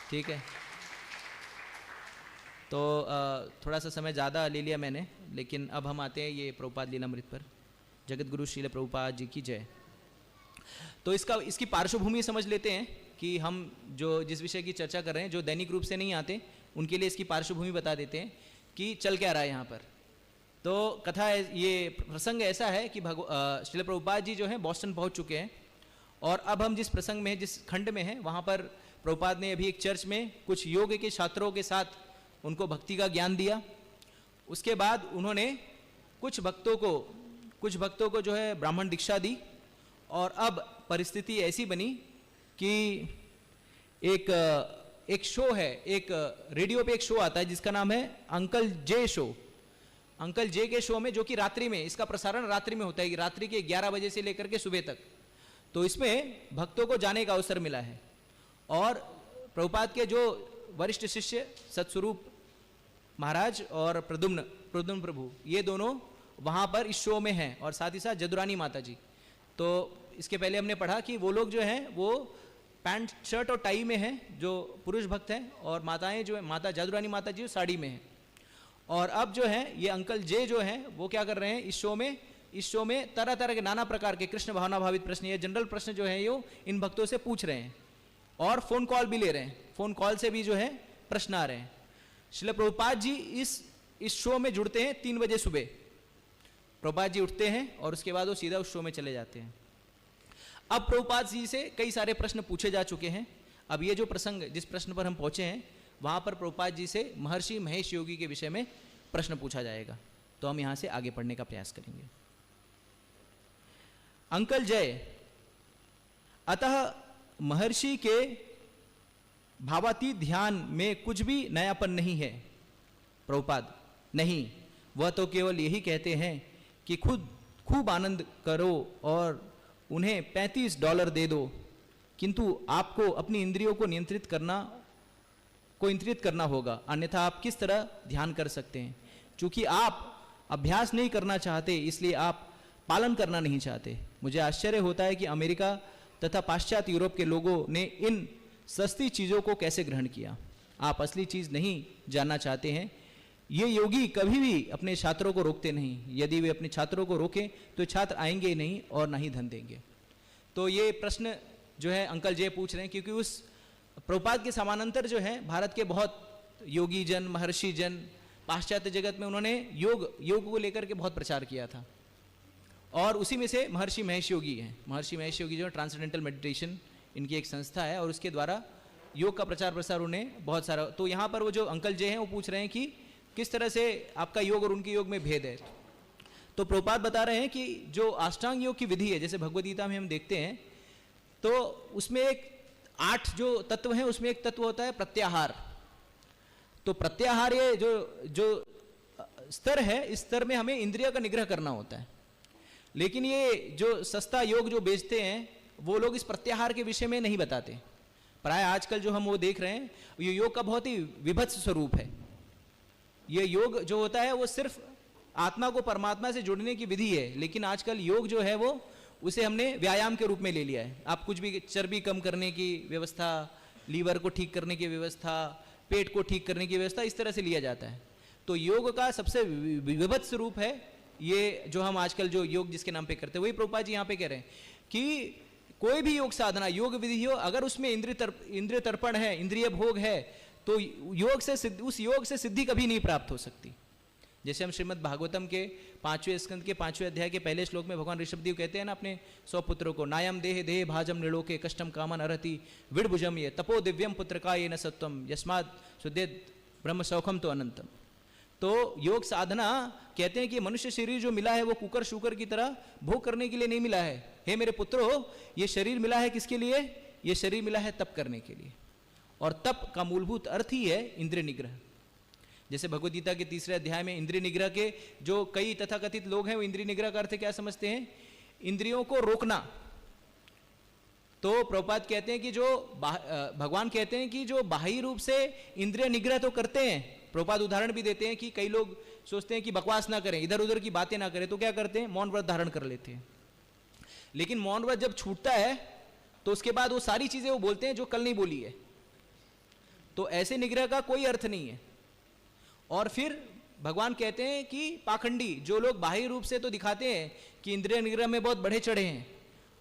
ठीक है। तो थोड़ा सा समय ज़्यादा ले लिया मैंने, लेकिन अब हम आते हैं ये प्रभुपाद लीलामृत पर। जगत गुरु श्रील प्रभुपाद जी की जय। तो इसकी पार्श्वभूमि समझ लेते हैं कि हम जो जिस विषय की चर्चा कर रहे हैं, जो दैनिक रूप से नहीं आते उनके लिए इसकी पार्श्वभूमि बता देते हैं कि चल क्या रहा है यहाँ पर। तो कथा ये प्रसंग ऐसा है कि श्रील प्रभुपाद जी जो हैं बॉस्टन पहुँच चुके हैं। और अब हम जिस प्रसंग में, जिस खंड में हैं, वहाँ पर प्रभुपाद ने अभी एक चर्च में कुछ योग के छात्रों के साथ उनको भक्ति का ज्ञान दिया। उसके बाद उन्होंने कुछ भक्तों को जो है ब्राह्मण दीक्षा दी। और अब परिस्थिति ऐसी बनी कि एक शो है, एक रेडियो पे एक शो आता है जिसका नाम है अंकल जे शो। अंकल जे के शो में, जो कि रात्रि में, इसका प्रसारण रात्रि में होता है, रात्रि के 11 बजे से लेकर के सुबह तक। तो इसमें भक्तों को जाने का अवसर मिला है। और प्रभुपाद के जो वरिष्ठ शिष्य सतस्वरूप महाराज और प्रद्युम्न प्रभु, ये दोनों वहाँ पर इस शो में हैं, और साथ ही साथ जदुरानी माता जी। तो इसके पहले हमने पढ़ा कि वो लोग जो हैं वो पैंट शर्ट और टाई में हैं, जो पुरुष भक्त हैं, और माताएं जो है, माता जदुरानी माता जी साड़ी में हैं। और अब जो है ये अंकल जे जो हैं वो क्या कर रहे हैं, इस शो में तरह तरह के नाना प्रकार के कृष्ण भावना भावित प्रश्न, ये जनरल प्रश्न जो है ये इन भक्तों से पूछ रहे हैं। और फोन कॉल भी ले रहे हैं, फोन कॉल से भी जो है प्रश्न आ रहे हैं। श्रील प्रभुपाद जी इस शो में जुड़ते हैं 3 बजे सुबह। प्रभुपाद जी उठते हैं और उसके बाद वो सीधा उस शो में चले जाते हैं। अब प्रभुपाद जी से कई सारे प्रश्न पूछे जा चुके हैं। अब ये जो प्रसंग, जिस प्रश्न पर हम पहुंचे हैं, वहां पर प्रभुपाद जी से महर्षि महेश योगी के विषय में प्रश्न पूछा जाएगा। तो हम यहां से आगे पढ़ने का प्रयास करेंगे। अंकल जय, अतः महर्षि के भावातीत ध्यान में कुछ भी नयापन नहीं है। प्रभुपाद, नहीं, वह तो केवल यही कहते हैं कि खूब आनंद करो और उन्हें $35 दे दो, किंतु आपको अपनी इंद्रियों को नियंत्रित करना होगा, अन्यथा आप किस तरह ध्यान कर सकते हैं? चूंकि आप अभ्यास नहीं करना चाहते, इसलिए आप पालन करना नहीं चाहते। मुझे आश्चर्य होता है कि अमेरिका तथा पाश्चात्य यूरोप के लोगों ने इन सस्ती चीज़ों को कैसे ग्रहण किया। आप असली चीज़ नहीं जानना चाहते हैं। ये योगी कभी भी अपने छात्रों को रोकते नहीं। यदि वे अपने छात्रों को रोकें तो छात्र आएंगे ही नहीं और ना ही धन देंगे। तो ये प्रश्न जो है अंकल जय पूछ रहे हैं, क्योंकि उस प्रभुपाद के समानांतर जो है भारत के बहुत योगी जन, महर्षि जन, पाश्चात्य जगत में उन्होंने योग को लेकर के बहुत प्रचार किया था। और उसी में से महर्षि महेश योगी हैं। महर्षि महेश योगी जो ट्रांसेंडेंटल मेडिटेशन इनकी एक संस्था है, और उसके द्वारा योग का प्रचार प्रसार उन्हें बहुत सारा। तो यहाँ पर वो जो अंकल जय हैं वो पूछ रहे हैं कि किस तरह से आपका योग और उनके योग में भेद है। तो प्रभुपाद बता रहे हैं कि जो अष्टांग योग की विधि है, जैसे भगवद गीता में हम देखते हैं, तो उसमें एक 8 जो तत्व हैं, उसमें एक तत्व होता है प्रत्याहार। तो प्रत्याहार, ये जो स्तर है, इस स्तर में हमें इंद्रिय का निग्रह करना होता है। लेकिन ये जो सस्ता योग जो बेचते हैं वो लोग इस प्रत्याहार के विषय में नहीं बताते। प्राय आजकल जो हम वो देख रहे हैं, ये योग का बहुत ही विभत्स स्वरूप है। ये योग जो होता है वो सिर्फ आत्मा को परमात्मा से जुड़ने की विधि है, लेकिन आजकल योग जो है वो उसे हमने व्यायाम के रूप में ले लिया है। आप कुछ भी चर्बी कम करने की व्यवस्था, लीवर को ठीक करने की व्यवस्था, पेट को ठीक करने की व्यवस्था, इस तरह से लिया जाता है। तो योग का सबसे विभत्स रूप है ये जो हम आजकल जो योग जिसके नाम पे करते हैं। वही प्रभुपाद जी यहाँ पे कह रहे हैं कि कोई भी योग साधना, योग विधि हो, अगर उसमें इंद्रिय तर्पण है, इंद्रिय भोग है, तो योग से उस योग से सिद्धि कभी नहीं प्राप्त हो सकती। जैसे हम श्रीमद् भागवतम के 5वें स्कंद के 5वें अध्याय के पहले श्लोक में भगवान ऋषभदेव कहते हैं ना अपने 100 पुत्रों को, नायम देह देह भाजम निलोके कष्टम कामन अरहति विड़भुजम ये तपो दिव्यम पुत्रका ये न सत्वम यस्मात् सुदेद ब्रह्म सौखम तो अनंतम। तो योग साधना कहते हैं कि मनुष्य शरीर जो मिला है वो कुकर शुकर की तरह भोग करने के लिए नहीं मिला है। हे मेरे पुत्रों, ये शरीर मिला है किसके लिए? ये शरीर मिला है तप करने के लिए, और तप का मूलभूत अर्थ ही है इंद्रिय निग्रह। जैसे भगवद गीता के 3रे अध्याय में इंद्रिय निग्रह के जो कई तथाकथित लोग हैं वो इंद्रिय निग्रह का अर्थ क्या समझते हैं? इंद्रियों को रोकना। तो प्रभुपाद कहते हैं कि जो भगवान कहते हैं कि जो बाह्य रूप से इंद्रिय निग्रह तो करते हैं। प्रभुपाद उदाहरण भी देते हैं कि कई लोग सोचते हैं कि बकवास ना करें, इधर उधर की बातें ना करें, तो क्या करते हैं? मौन व्रत धारण कर लेते हैं। लेकिन मौन व्रत जब छूटता है तो उसके बाद वो सारी चीजें वो बोलते हैं जो कल नहीं बोली है। तो ऐसे निग्रह का कोई अर्थ नहीं है। और फिर भगवान कहते हैं कि पाखंडी जो लोग बाह्य रूप से तो दिखाते हैं कि इंद्रिय निग्रह में बहुत बढ़े चढ़े हैं,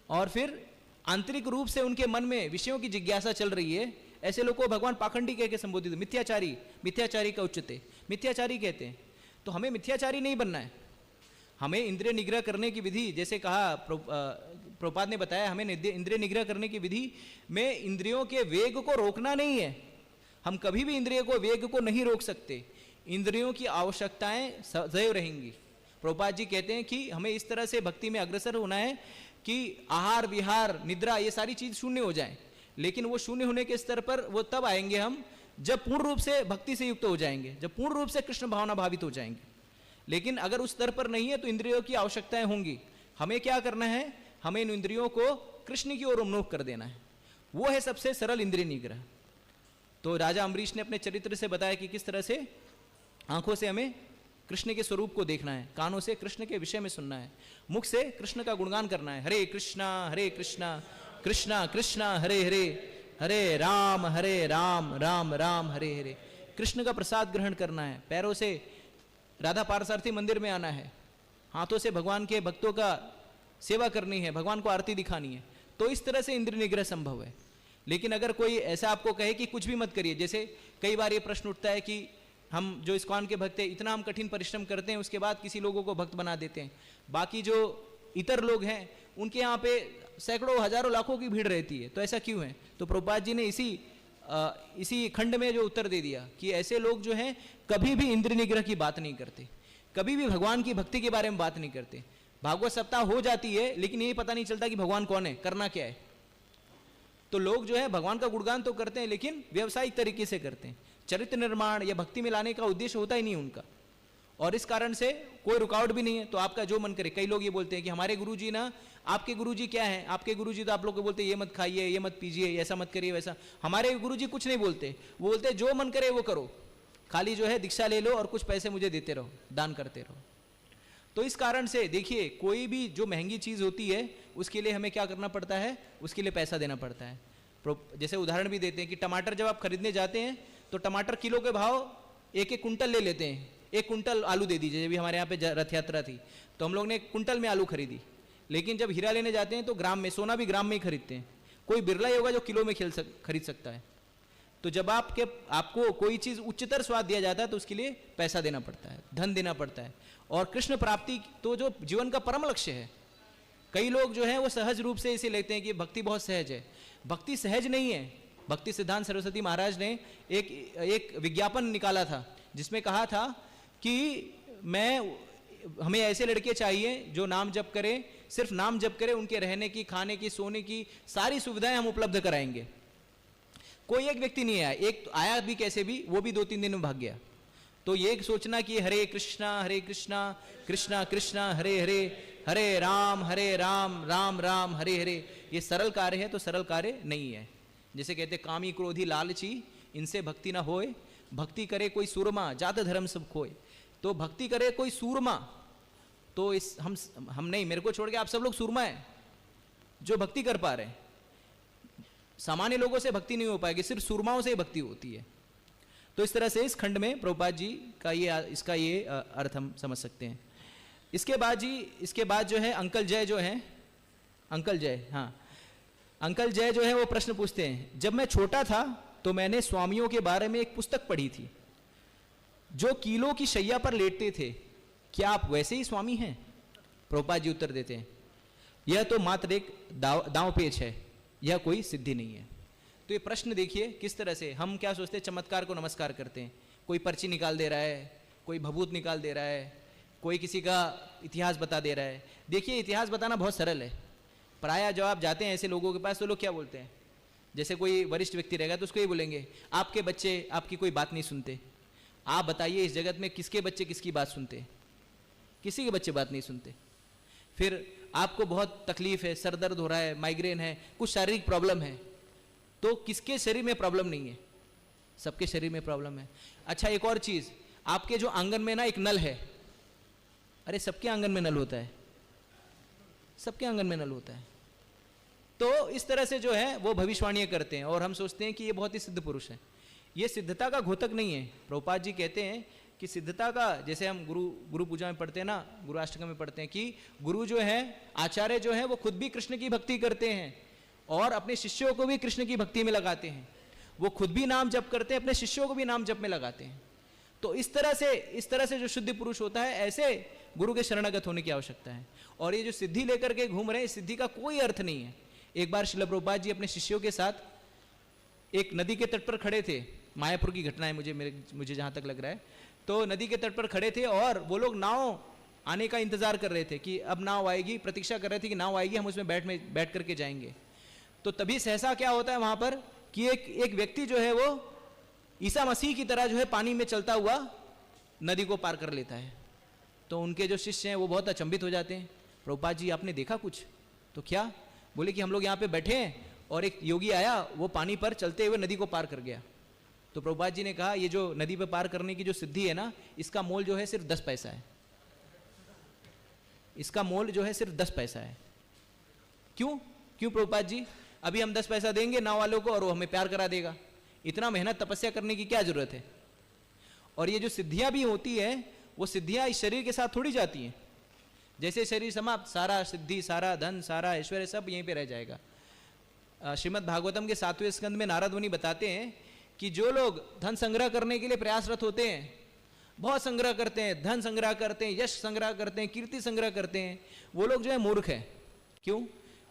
और फिर आंतरिक रूप से उनके मन में विषयों की जिज्ञासा चल रही है, ऐसे लोग को भगवान पाखंडी कह के संबोधित, मिथ्याचारी का उच्चते, मिथ्याचारी कहते हैं। तो हमें मिथ्याचारी नहीं बनना है, हमें इंद्रिय निग्रह करने की विधि, जैसे कहा प्रभुपाद ने बताया, हमें इंद्रिय निग्रह करने की विधि में इंद्रियों के वेग को रोकना नहीं है। हम कभी भी इंद्रियों को वेग को नहीं रोक सकते। इंद्रियों की आवश्यकताएं सदैव रहेंगी। प्रभुपाद जी कहते हैं कि हमें इस तरह से भक्ति में अग्रसर होना है कि आहार विहार निद्रा ये सारी चीज शून्य हो जाए। लेकिन वो शून्य होने के स्तर पर वो तब आएंगे हम जब पूर्ण रूप से भक्ति से युक्त हो जाएंगे, जब पूर्ण रूप से कृष्ण भावना भावित हो जाएंगे। लेकिन अगर उस स्तर पर नहीं है तो इंद्रियों की आवश्यकताएं होंगी। हमें क्या करना है? हमें इन इंद्रियों को कृष्ण की ओर उन्मुख कर देना है। वो है सबसे सरल इंद्रिय निग्रह। तो राजा अम्बरीश ने अपने चरित्र से बताया कि किस तरह से आंखों से हमें कृष्ण के स्वरूप को देखना है, कानों से कृष्ण के विषय में सुनना है, मुख से कृष्ण का गुणगान करना है। हरे कृष्णा कृष्णा कृष्णा हरे हरे, हरे राम राम राम हरे हरे। कृष्ण का प्रसाद ग्रहण करना है, पैरों से राधा पारसारथी मंदिर में आना है, हाथों से भगवान के भक्तों का सेवा करनी है, भगवान को आरती दिखानी है। तो इस तरह से इंद्रिय निग्रह संभव है। लेकिन अगर कोई ऐसा आपको कहे कि कुछ भी मत करिए, जैसे कई बार ये प्रश्न उठता है कि हम जो इस्कॉन के भक्त हैं इतना हम कठिन परिश्रम करते हैं, उसके बाद किसी लोगों को भक्त बना देते हैं, बाकी जो इतर लोग हैं उनके यहाँ पे सैकड़ों हजारों लाखों की भीड़ रहती है, तो ऐसा क्यों है? तो प्रभुपाद जी ने इसी खंड में जो उत्तर दे दिया कि ऐसे लोग जो हैं कभी भी इंद्रिय निग्रह की बात नहीं करते, कभी भी भगवान की भक्ति के बारे में बात नहीं करते। भागवत सप्ताह हो जाती है लेकिन ये पता नहीं चलता कि भगवान कौन है, करना क्या है। तो लोग जो है भगवान का गुणगान तो करते हैं लेकिन व्यवसायिक तरीके से करते हैं, चरित्र निर्माण या भक्ति में लाने का उद्देश्य होता ही नहीं उनका, और इस कारण से कोई रुकावट भी नहीं है। तो आपका जो मन करे, कई लोग ये बोलते हैं कि हमारे गुरुजी ना, आपके गुरुजी क्या है, आपके गुरुजी तो आप लोग को बोलते हैं ये मत खाइए, ये मत पीजिए, ऐसा मत करिए, वैसा। हमारे गुरुजी कुछ नहीं बोलते, वो बोलते हैं जो मन करे वो करो, खाली जो है दीक्षा ले लो और कुछ पैसे मुझे देते रहो, दान करते रहो। तो इस कारण से देखिए, कोई भी जो महंगी चीज होती है उसके लिए हमें क्या करना पड़ता है, उसके लिए पैसा देना पड़ता है। जैसे उदाहरण भी देते हैं कि टमाटर जब आप खरीदने जाते हैं तो टमाटर किलो के भाव 1-1 कुंटल ले लेते हैं। 1 कुंटल आलू दे दीजिए। जब हमारे यहाँ पे रथ यात्रा थी तो हम लोग ने 1 कुंटल में आलू खरीदी, लेकिन जब हीरा लेने जाते हैं तो ग्राम में, सोना भी ग्राम में ही खरीदते हैं। कोई बिरला ही होगा जो किलो में खरीद सकता है। तो जब आपको कोई चीज उच्चतर स्वाद दिया जाता है तो उसके लिए पैसा देना पड़ता है, धन देना पड़ता है। और कृष्ण प्राप्ति तो जो जीवन का परम लक्ष्य है, कई लोग जो है वो सहज रूप से इसे लेते हैं कि भक्ति बहुत सहज है। भक्ति सहज नहीं है। भक्ति सिद्धांत सरस्वती महाराज ने एक विज्ञापन निकाला था जिसमें कहा था कि हमें ऐसे लड़के चाहिए जो नाम जप करे, सिर्फ नाम जप करे, उनके रहने की, खाने की, सोने की सारी सुविधाएं हम उपलब्ध कराएंगे। कोई एक व्यक्ति नहीं आया, एक आया भी कैसे भी, वो भी 2-3 दिन में भाग गया। तो ये सोचना कि हरे कृष्णा कृष्णा कृष्णा हरे हरे, हरे राम राम राम हरे हरे, ये सरल कार्य है तो सरल कार्य नहीं है। जैसे कहते कामी क्रोधी लालची इनसे भक्ति ना होए, भक्ति करे कोई सूरमा जात धर्म सब खोए। तो भक्ति करे कोई सूरमा, तो इस हम नहीं, मेरे को छोड़ के आप सब लोग सूरमा है जो भक्ति कर पा रहे हैं। सामान्य लोगों से भक्ति नहीं हो पाएगी, सिर्फ सूरमाओं से ही भक्ति होती है। तो इस तरह से इस खंड में प्रभुपाद जी का इसका ये अर्थ हम समझ सकते हैं। इसके बाद जो है अंकल जय जो है, अंकल जय, हाँ अंकल जय जो है वो प्रश्न पूछते हैं, जब मैं छोटा था तो मैंने स्वामियों के बारे में एक पुस्तक पढ़ी थी जो कीलों की शैया पर लेटते थे, क्या आप वैसे ही स्वामी हैं? प्रभुपाद जी उत्तर देते हैं, यह तो मात्र एक दांव पेच है, यह कोई सिद्धि नहीं है। तो ये प्रश्न देखिए किस तरह से हम क्या सोचते हैं, चमत्कार को नमस्कार करते हैं। कोई पर्ची निकाल दे रहा है, कोई भभूत निकाल दे रहा है, कोई किसी का इतिहास बता दे रहा है। देखिए इतिहास बताना बहुत सरल है। प्रायः जब आप जाते हैं ऐसे लोगों के पास तो लोग क्या बोलते हैं, जैसे कोई वरिष्ठ व्यक्ति रहेगा तो उसको ये बोलेंगे, आपके बच्चे आपकी कोई बात नहीं सुनते। आप बताइए इस जगत में किसके बच्चे किसकी बात सुनते? किसी के बच्चे बात नहीं सुनते। फिर आपको बहुत तकलीफ है, सर दर्द हो रहा है, माइग्रेन है, कुछ शारीरिक प्रॉब्लम है, तो किसके शरीर में प्रॉब्लम नहीं है? सबके शरीर में प्रॉब्लम है। अच्छा एक और चीज, आपके जो आंगन में ना एक नल है, अरे सबके आंगन में नल होता है, सबके आंगन में नल होता है। तो इस तरह से जो है वो भविष्यवाणियां करते हैं और हम सोचते हैं कि ये बहुत ही सिद्ध पुरुष है। ये सिद्धता का घोतक नहीं है। प्रभुपाद जी कहते हैं कि सिद्धता का, जैसे हम गुरु पूजा में पढ़ते हैं ना, गुरु अष्टकम में पढ़ते हैं कि गुरु जो है, आचार्य जो है वो खुद भी कृष्ण की भक्ति करते हैं और अपने शिष्यों को भी कृष्ण की भक्ति में लगाते हैं। वो खुद भी नाम जप करते हैं, अपने शिष्यों को भी नाम जप में लगाते हैं। तो इस तरह से जो शुद्ध पुरुष होता है, ऐसे गुरु के शरणागत होने की आवश्यकता है। और ये जो सिद्धि लेकर के घूम रहे हैं, इस सिद्धि का कोई अर्थ नहीं है। एक बार श्रील प्रभुपाद जी अपने शिष्यों के साथ एक नदी के तट पर खड़े थे, मायापुर की घटना है मुझे जहां तक लग रहा है। तो नदी के तट पर खड़े थे और वो लोग नाव आने का इंतजार कर रहे थे कि अब नाव आएगी, प्रतीक्षा कर रहे थे कि नाव आएगी, हम उसमें बैठ करके जाएंगे। तो तभी सहसा क्या होता है वहां पर कि एक व्यक्ति जो है वो ईसा मसीह की तरह जो है पानी में चलता हुआ नदी को पार कर लेता है। तो उनके जो शिष्य हैं वो बहुत अचंभित हो जाते हैं, प्रभुपाद जी आपने देखा कुछ? तो क्या? बोले कि हम लोग यहाँ पे बैठे हैं और एक योगी आया, वो पानी पर चलते हुए नदी को पार कर गया। तो प्रभुपाद जी ने कहा ये जो नदी पे पार करने की जो सिद्धि है ना, इसका मोल जो है सिर्फ 10 पैसा है। इसका मोल जो है सिर्फ 10 पैसा है। क्यों प्रभुपाद जी? अभी हम 10 पैसा देंगे नाव वालों को और वो हमें प्यार करा देगा। इतना मेहनत तपस्या करने की क्या जरूरत है? और ये जो सिद्धियां भी होती है, वो सिद्धियां इस शरीर के साथ थोड़ी जाती हैं। जैसे शरीर समाप्त, सारा सिद्धि, सारा धन, सारा ऐश्वर्य सब यहीं पे रह जाएगा। श्रीमद् भागवतम के 7वें स्कंद में नारद मुनि बताते हैं कि जो लोग धन संग्रह करने के लिए प्रयासरत होते हैं, बहुत संग्रह करते हैं, धन संग्रह करते हैं, यश संग्रह करते हैं, कीर्ति संग्रह करते हैं, वो लोग जो है मूर्ख है। क्यों?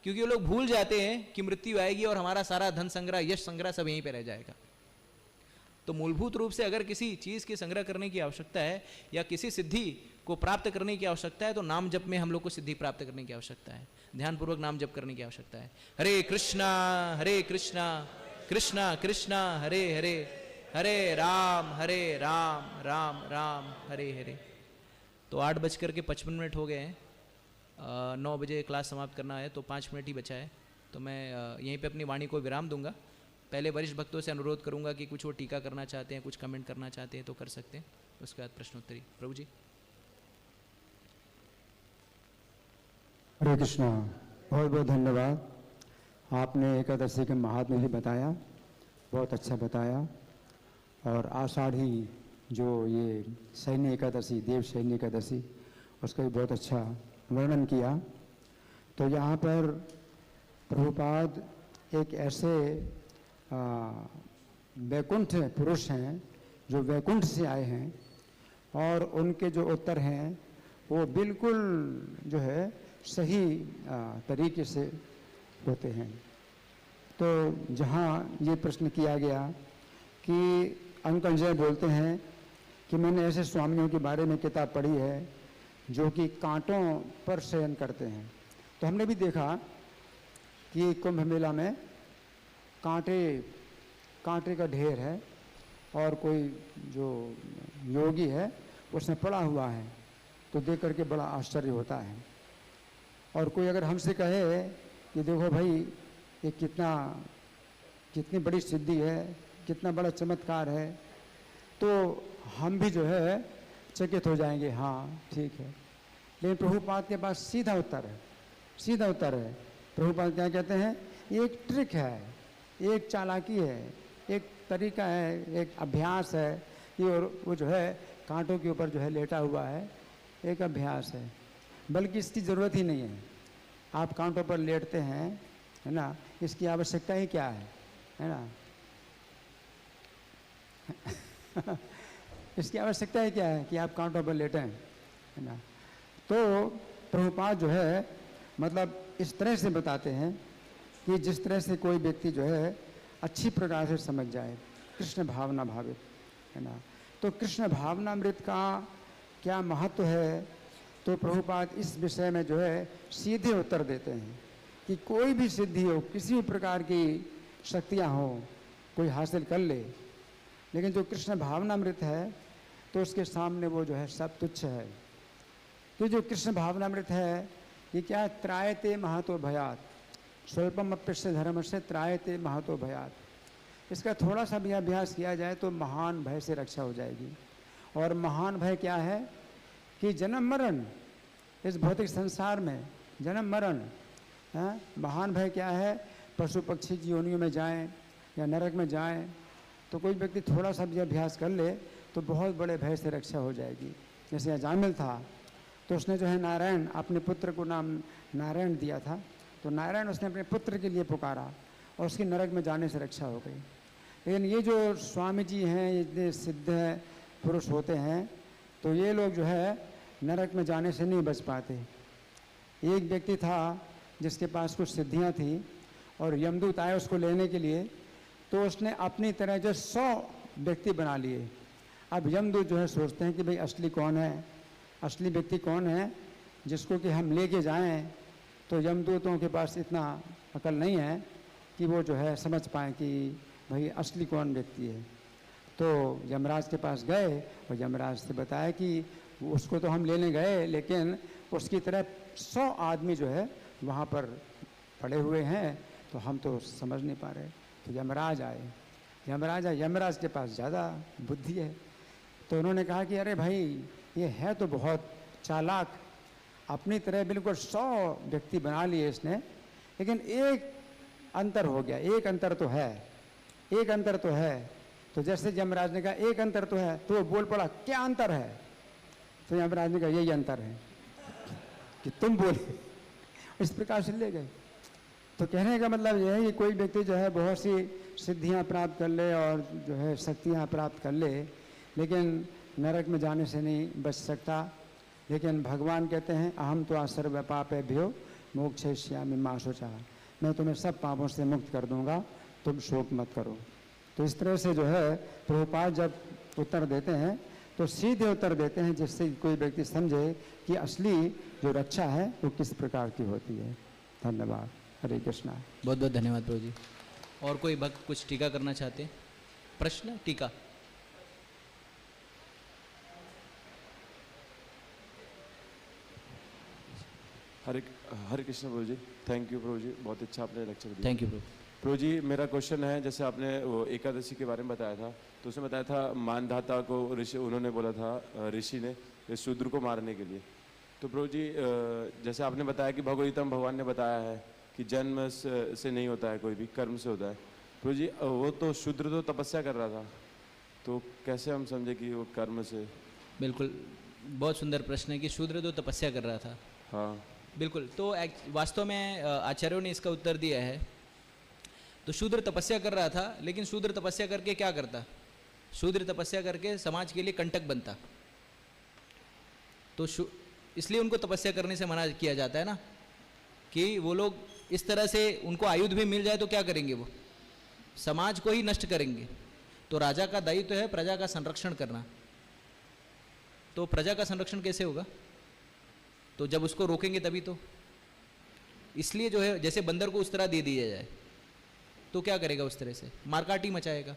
क्योंकि वो लोग भूल जाते हैं कि मृत्यु आएगी और हमारा सारा धन संग्रह, यश संग्रह सब यहीं पे रह जाएगा। तो मूलभूत रूप से अगर किसी चीज के संग्रह करने की आवश्यकता है या किसी सिद्धि को प्राप्त करने की आवश्यकता है, तो नाम जप में हम लोग को सिद्धि प्राप्त करने की आवश्यकता है। ध्यानपूर्वक नाम जप करने की आवश्यकता है। हरे कृष्णा कृष्णा कृष्णा हरे हरे, हरे राम राम राम हरे हरे। तो 8:55 हो गए हैं। 9 बजे क्लास समाप्त करना है, तो 5 मिनट ही बचा है। तो मैं यहीं पे अपनी वाणी को विराम दूंगा। पहले वरिष्ठ भक्तों से अनुरोध करूंगा कि कुछ वो टीका करना चाहते हैं, कुछ कमेंट करना चाहते हैं तो कर सकते हैं। उसके बाद प्रश्नोत्तरी। प्रभु जी। हरे कृष्णा, बहुत बहुत धन्यवाद। आपने एकादशी के महात्म्य भी बताया, बहुत अच्छा बताया। और आषाढ़ी जो ये सैन्य एकादशी, देव सैन्य एकादशी, उसका भी बहुत अच्छा वर्णन किया। तो यहाँ पर प्रभुपाद एक ऐसे वैकुंठ पुरुष हैं जो वैकुंठ से आए हैं, और उनके जो उत्तर हैं वो बिल्कुल जो है सही तरीके से होते हैं। तो जहाँ ये प्रश्न किया गया कि अंकल जय बोलते हैं कि मैंने ऐसे स्वामियों के बारे में किताब पढ़ी है जो कि कांटों पर शयन करते हैं। तो हमने भी देखा कि कुंभ मेला में कांटे का ढेर है और कोई जो योगी है उसमें पड़ा हुआ है, तो देख करके बड़ा आश्चर्य होता है। और कोई अगर हमसे कहे कि देखो भाई ये कितनी बड़ी सिद्धि है, कितना बड़ा चमत्कार है, तो हम भी जो है चकित हो जाएंगे, हाँ ठीक है। लेकिन प्रभुपाद के पास सीधा उत्तर है, सीधा उत्तर है। प्रभुपाद क्या कहते हैं, ये एक ट्रिक है, एक चालाकी है, एक तरीका है, एक अभ्यास है कि और वो जो है कांटों के ऊपर जो है लेटा हुआ है, एक अभ्यास है, बल्कि इसकी ज़रूरत ही नहीं है। आप कांटों पर लेटते हैं, है ना, इसकी आवश्यकता ही क्या है ना। इसकी आवश्यकता ही क्या है कि आप कांटों पर लेटें, है ना। तो प्रभुपाद जो है मतलब इस तरह से बताते हैं कि जिस तरह से कोई व्यक्ति जो है अच्छी प्रकार से समझ जाए, कृष्ण भावना भावित, है ना। तो कृष्ण भावनामृत का क्या महत्व है, तो प्रभुपाद इस विषय में जो है सीधे उत्तर देते हैं कि कोई भी सिद्धि हो, किसी भी प्रकार की शक्तियाँ हो, कोई हासिल कर ले, लेकिन जो कृष्ण भावनामृत है तो उसके सामने वो जो है सब तुच्छ है। तो जो कृष्ण भावनामृत है ये क्या, त्रायते महतो भयात, स्वल्पम अप्यस्य धर्म से त्रायते महतो भयात। इसका थोड़ा सा भी अभ्यास किया जाए तो महान भय से रक्षा हो जाएगी। और महान भय क्या है कि जन्म मरण, इस भौतिक संसार में जन्म मरण है। महान भय क्या है, पशु पक्षी की योनियों में जाएं या नरक में जाएं। तो कोई व्यक्ति थोड़ा सा भी अभ्यास कर ले तो बहुत बड़े भय से रक्षा हो जाएगी। जैसे अजामिल था तो उसने जो है नारायण, अपने पुत्र को नाम नारायण दिया था, तो नारायण उसने अपने पुत्र के लिए पुकारा और उसकी नरक में जाने से रक्षा हो गई। लेकिन ये जो स्वामी जी हैं, ये इतने सिद्ध पुरुष होते हैं, तो ये लोग जो है नरक में जाने से नहीं बच पाते। एक व्यक्ति था जिसके पास कुछ सिद्धियां थी और यमदूत आए उसको लेने के लिए, तो उसने अपनी तरह जो 100 व्यक्ति बना लिए। अब यमदूत जो है सोचते हैं कि भाई असली कौन है, असली व्यक्ति कौन है जिसको कि हम लेके जाएं। तो यमदूतों के पास इतना अकल नहीं है कि वो जो है समझ पाएँ कि भाई असली कौन व्यक्ति है। तो यमराज के पास गए और यमराज से बताया कि उसको तो हम लेने गए, लेकिन उसकी तरह 100 आदमी जो है वहाँ पर पड़े हुए हैं, तो हम तो समझ नहीं पा रहे। तो यमराज आए, यमराज के पास ज़्यादा बुद्धि है, तो उन्होंने कहा कि अरे भाई ये है तो बहुत चालाक, अपनी तरह बिल्कुल 100 व्यक्ति बना लिए इसने, लेकिन एक अंतर हो गया, एक अंतर तो है, एक अंतर तो है। तो जैसे यमराज ने कहा एक अंतर तो है, तो वो बोल पड़ा क्या अंतर है। तो यमराज ने कहा यही अंतर है कि तुम बोले। इस प्रकार से ले गए। तो कहने का मतलब यह है कि कोई व्यक्ति जो है बहुत सी सिद्धियां प्राप्त कर ले और जो है शक्तियां प्राप्त कर ले, लेकिन नरक में जाने से नहीं बच सकता। लेकिन भगवान कहते हैं अहम तो सर्व पापेभ्यो मोक्षयिष्यामि मा शुचः, मैं तुम्हें सब पापों से मुक्त कर दूंगा, तुम शोक मत करो। तो इस तरह से जो है प्रभुपाद जब उत्तर देते हैं तो सीधे उत्तर देते हैं, जिससे कोई व्यक्ति समझे कि असली जो रक्षा है वो किस प्रकार की होती है। धन्यवाद। हरे कृष्णा। बहुत बहुत धन्यवाद प्रभु जी। और कोई भक्त कुछ टीका करना चाहते हैं? प्रश्न, टीका? हरे कृष्ण प्रभु जी। थैंक यू प्रभु जी, बहुत अच्छा आपने लेक्चर दिया। थैंक यू प्रभु। प्रभु जी मेरा क्वेश्चन है, जैसे आपने वो एकादशी के बारे में बताया था, तो उसमें बताया था मानधाता को ऋषि, उन्होंने बोला था ऋषि ने शूद्र को मारने के लिए। तो प्रभु जी जैसे आपने बताया कि भगवतम भगवान ने बताया है कि जन्म से नहीं होता है, कोई भी कर्म से होता है। प्रभु जी वो तो शूद्र तो तपस्या कर रहा था, तो कैसे हम समझे कि वो कर्म से? बिल्कुल, बहुत सुंदर प्रश्न है कि शूद्र तो तपस्या कर रहा था। हाँ बिल्कुल। तो वास्तव में आचार्यों ने इसका उत्तर दिया है। तो शूद्र तपस्या कर रहा था, लेकिन शूद्र तपस्या करके क्या करता? शूद्र तपस्या करके समाज के लिए कंटक बनता। तो इसलिए उनको तपस्या करने से मना किया जाता है ना, कि वो लोग इस तरह से उनको आयुध भी मिल जाए तो क्या करेंगे, वो समाज को ही नष्ट करेंगे। तो राजा का दायित्व है प्रजा का संरक्षण करना। तो प्रजा का संरक्षण कैसे होगा? तो जब उसको रोकेंगे तभी तो। इसलिए जो है जैसे बंदर को उस तरह दे दिया जाए तो क्या करेगा, उस तरह से मारकाटी मचाएगा।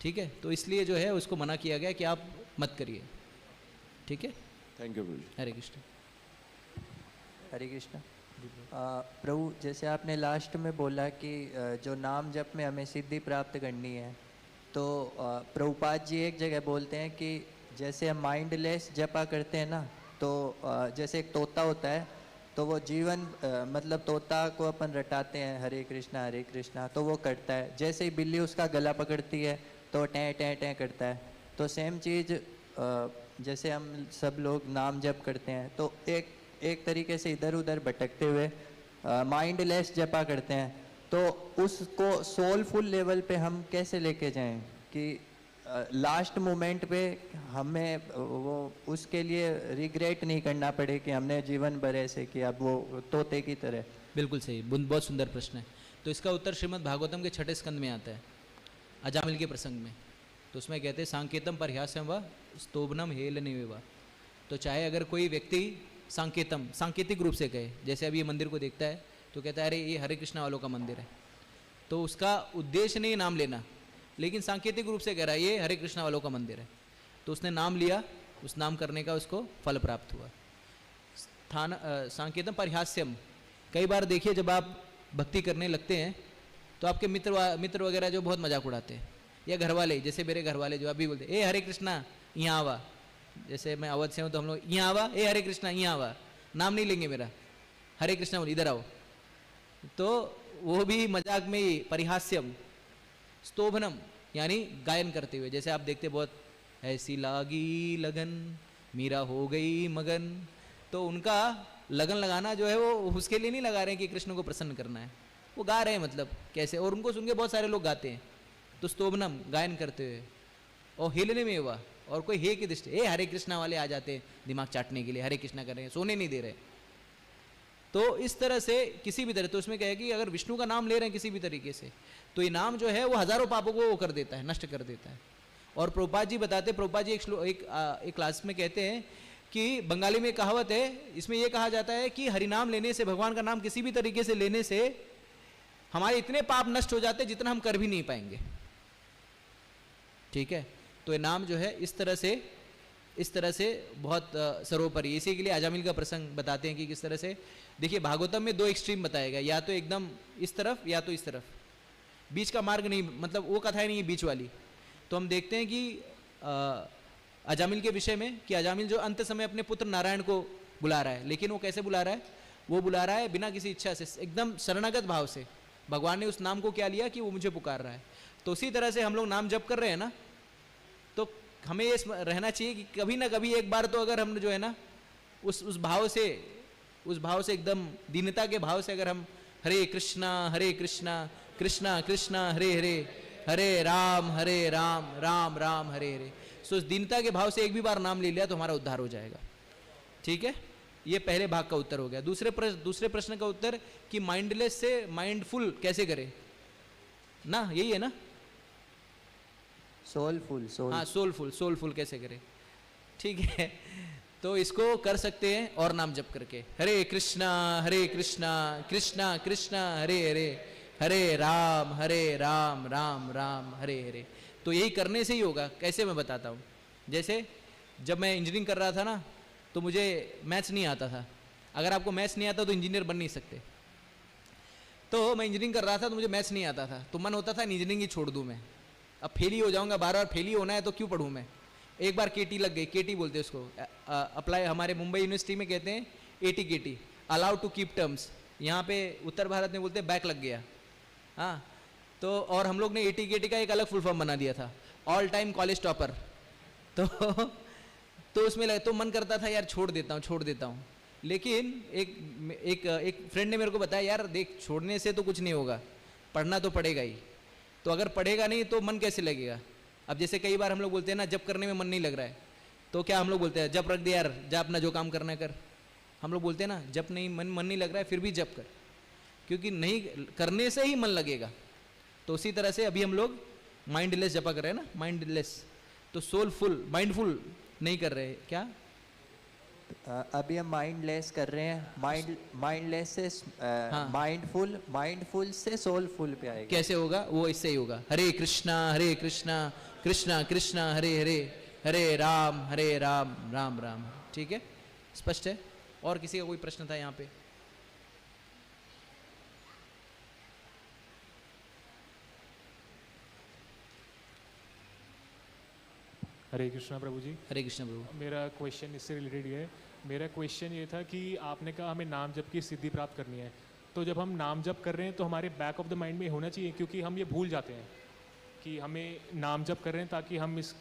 ठीक है, तो इसलिए जो है उसको मना किया गया कि आप मत करिए। ठीक है, थैंक यू प्रभु जी। हरे कृष्ण। हरे कृष्णा। प्रभु, जैसे आपने लास्ट में बोला कि जो नाम जप में हमें सिद्धि प्राप्त करनी है, तो प्रभुपाद जी एक जगह बोलते हैं कि जैसे हम माइंडलेस जपा करते हैं ना, तो जैसे एक तोता होता है, तो वो जीवन मतलब तोता को अपन रटाते हैं हरे कृष्णा तो वो करता है। जैसे ही बिल्ली उसका गला पकड़ती है तो टें टें टें करता है। तो सेम चीज़ जैसे हम सब लोग नाम जप करते हैं, तो एक तरीके से इधर उधर भटकते हुए माइंडलेस जपा करते हैं, तो उसको सोलफुल लेवल पे हम कैसे लेके जाएं कि लास्ट मोमेंट पे हमें वो उसके लिए रिग्रेट नहीं करना पड़े कि हमने जीवन भर ऐसे किया, वो तोते की तरह। बिल्कुल सही, बहुत सुंदर प्रश्न है। तो इसका उत्तर श्रीमद् भागवतम के 6ठे स्कंद में आता है, अजामिल के प्रसंग में। तो उसमें कहते हैं सांकेतम परह्यास्यम व स्तोभनम हेलनेव व। तो चाहे अगर कोई व्यक्ति सांकेतम सांकेतिक रूप से कहे, जैसे अभी ये मंदिर को देखता है तो कहता है अरे ये हरे कृष्णा वालों का मंदिर है, तो उसका उद्देश्य नहीं नाम लेना, लेकिन सांकेतिक रूप से कह रहा है ये हरे कृष्णा वालों का मंदिर है, तो उसने नाम लिया, उस नाम करने का उसको फल प्राप्त हुआ। सांकेतम परह्यास्यम, कई बार देखिए जब आप भक्ति करने लगते हैं तो आपके मित्र वगैरह जो बहुत मजाक उड़ाते हैं, या घर वाले, जैसे मेरे घर वाले जो अभी बोलते ए हरे कृष्णा यहाँ आवा, जैसे मैं अवध से हूँ तो हम लोग यहाँ आवा, ए हरे कृष्णा यहाँ आवा, नाम नहीं लेंगे मेरा, हरे कृष्णा बोल इधर आओ, तो वो भी मजाक में ही परिहास्यम। स्तोभनम यानी गायन करते हुए, जैसे आप देखते बहुत ऐसी लागी लगन मीरा हो गई मगन, तो उनका लगन लगाना जो है वो उसके लिए नहीं लगा रहे हैं कि कृष्ण को प्रसन्न करना है, वो गा रहे हैं मतलब कैसे, और उनको सुन के बहुत सारे लोग गाते हैं। तो स्तोभनम गायन करते हुए, और हिलने में हुआ, और कोई हे की दृष्टि ए हरे कृष्णा वाले आ जाते हैं दिमाग चाटने के लिए, हरे कृष्णा कर रहे हैं, सोने नहीं दे रहे। तो इस तरह से किसी भी तरह, तो उसमें कहे कि अगर विष्णु का नाम ले रहे हैं किसी भी तरीके से, तो ये नाम जो है वो हजारों पापों को वो कर देता है, नष्ट कर देता है। और प्रभुपाद जी बताते, प्रभुपाद जी एक क्लास में कहते हैं कि बंगाली में कहावत है, इसमें यह कहा जाता है कि हरिनाम लेने से, भगवान का नाम किसी भी तरीके से लेने से हमारे इतने पाप नष्ट हो जाते हैं जितना हम कर भी नहीं पाएंगे। ठीक है, तो ये नाम जो है इस तरह से बहुत सर्वोपरि। इसी के लिए अजामिल का प्रसंग बताते हैं कि किस तरह से, देखिए भागवतम में दो एक्सट्रीम बताया गया, या तो एकदम इस तरफ या तो इस तरफ, बीच का मार्ग नहीं, मतलब वो कथा ही नहीं है बीच वाली। तो हम देखते हैं कि अजामिल के विषय में कि अजामिल जो अंत समय अपने पुत्र नारायण को बुला रहा है, लेकिन वो कैसे बुला रहा है, वो बुला रहा है बिना किसी इच्छा से, एकदम शरणागत भाव से। भगवान ने उस नाम को क्या लिया कि वो मुझे पुकार रहा है। तो उसी तरह से हम लोग नाम जप कर रहे हैं ना, तो हमें ये रहना चाहिए कि कभी ना कभी एक बार तो अगर हम जो है ना उस भाव से एकदम दीनता के भाव से अगर हम हरे कृष्णा कृष्णा कृष्णा हरे हरे, हरे राम राम राम हरे हरे, सो इस दीनता के भाव से एक भी बार नाम ले लिया तो हमारा उद्धार हो जाएगा। ठीक है, ये पहले भाग का उत्तर हो गया। दूसरे प्रश्न का उत्तर कि माइंडलेस से माइंडफुल कैसे करें ना, यही है ना, सोलफुल। हाँ सोलफुल कैसे करें। ठीक है, तो इसको कर सकते हैं और नाम जप करके, हरे कृष्णा कृष्णा कृष्णा हरे हरे, हरे राम राम राम हरे हरे। तो यही करने से ही होगा। कैसे मैं बताता हूँ, जैसे जब मैं इंजीनियरिंग कर रहा था ना, तो मुझे मैथ्स नहीं आता था। अगर आपको मैथ्स नहीं आता तो इंजीनियर बन नहीं सकते। तो मैं इंजीनियरिंग कर रहा था तो मुझे मैथ्स नहीं आता था, तो मन होता था इंजीनियरिंग ही छोड़ दूँ मैं, अब फेल ही हो जाऊंगा, बार बार फेल ही होना है तो क्यों पढ़ूँ मैं। एक बार केटी लग गई, केटी बोलते हैं उसको, अप्लाई हमारे मुंबई यूनिवर्सिटी में कहते हैं ATKT, allowed to keep terms, यहाँ पे उत्तर भारत में बोलते हैं बैक लग गया। हाँ, तो और हम लोग ने एटी केटी का एक अलग फुल फॉर्म बना दिया था, ऑल टाइम कॉलेज टॉपर। तो उसमें लगे, तो मन करता था यार छोड़ देता हूँ, लेकिन एक फ्रेंड ने मेरे को बताया यार देख, छोड़ने से तो कुछ नहीं होगा, पढ़ना तो पड़ेगा ही, तो अगर पढ़ेगा नहीं तो मन कैसे लगेगा। अब जैसे कई बार हम लोग बोलते हैं ना जब करने में मन नहीं लग रहा है, तो क्या हम लोग बोलते हैं जब रख दे यार, जा अपना जो काम करना कर। हम लोग बोलते हैं ना जब नहीं मन नहीं लग रहा है फिर भी जब कर, क्योंकि नहीं करने से ही मन लगेगा। तो उसी तरह से अभी हम लोग माइंडलेस जपा कर रहे हैं ना, माइंडलेस, तो सोलफुल माइंडफुल नहीं कर रहे। क्या अभी हम माइंडलेस कर रहे हैं, माइंडलेस से माइंडफुल से सोलफुल पे आएगा। कैसे होगा वो, इससे ही होगा, हरे कृष्णा कृष्णा कृष्णा हरे हरे, हरे राम राम राम। ठीक है, स्पष्ट है। और किसी का कोई प्रश्न था यहाँ पे? हरे कृष्णा प्रभु जी। हरे कृष्ण प्रभु। मेरा क्वेश्चन इससे रिलेटेड ही है। मेरा क्वेश्चन ये था कि आपने कहा हमें नाम जप की सिद्धि प्राप्त करनी है, तो जब हम नाम जप कर रहे हैं तो हमारे बैक ऑफ द माइंड में होना चाहिए, क्योंकि हम ये भूल जाते हैं कि हमें नाम जप कर रहे हैं ताकि हम इस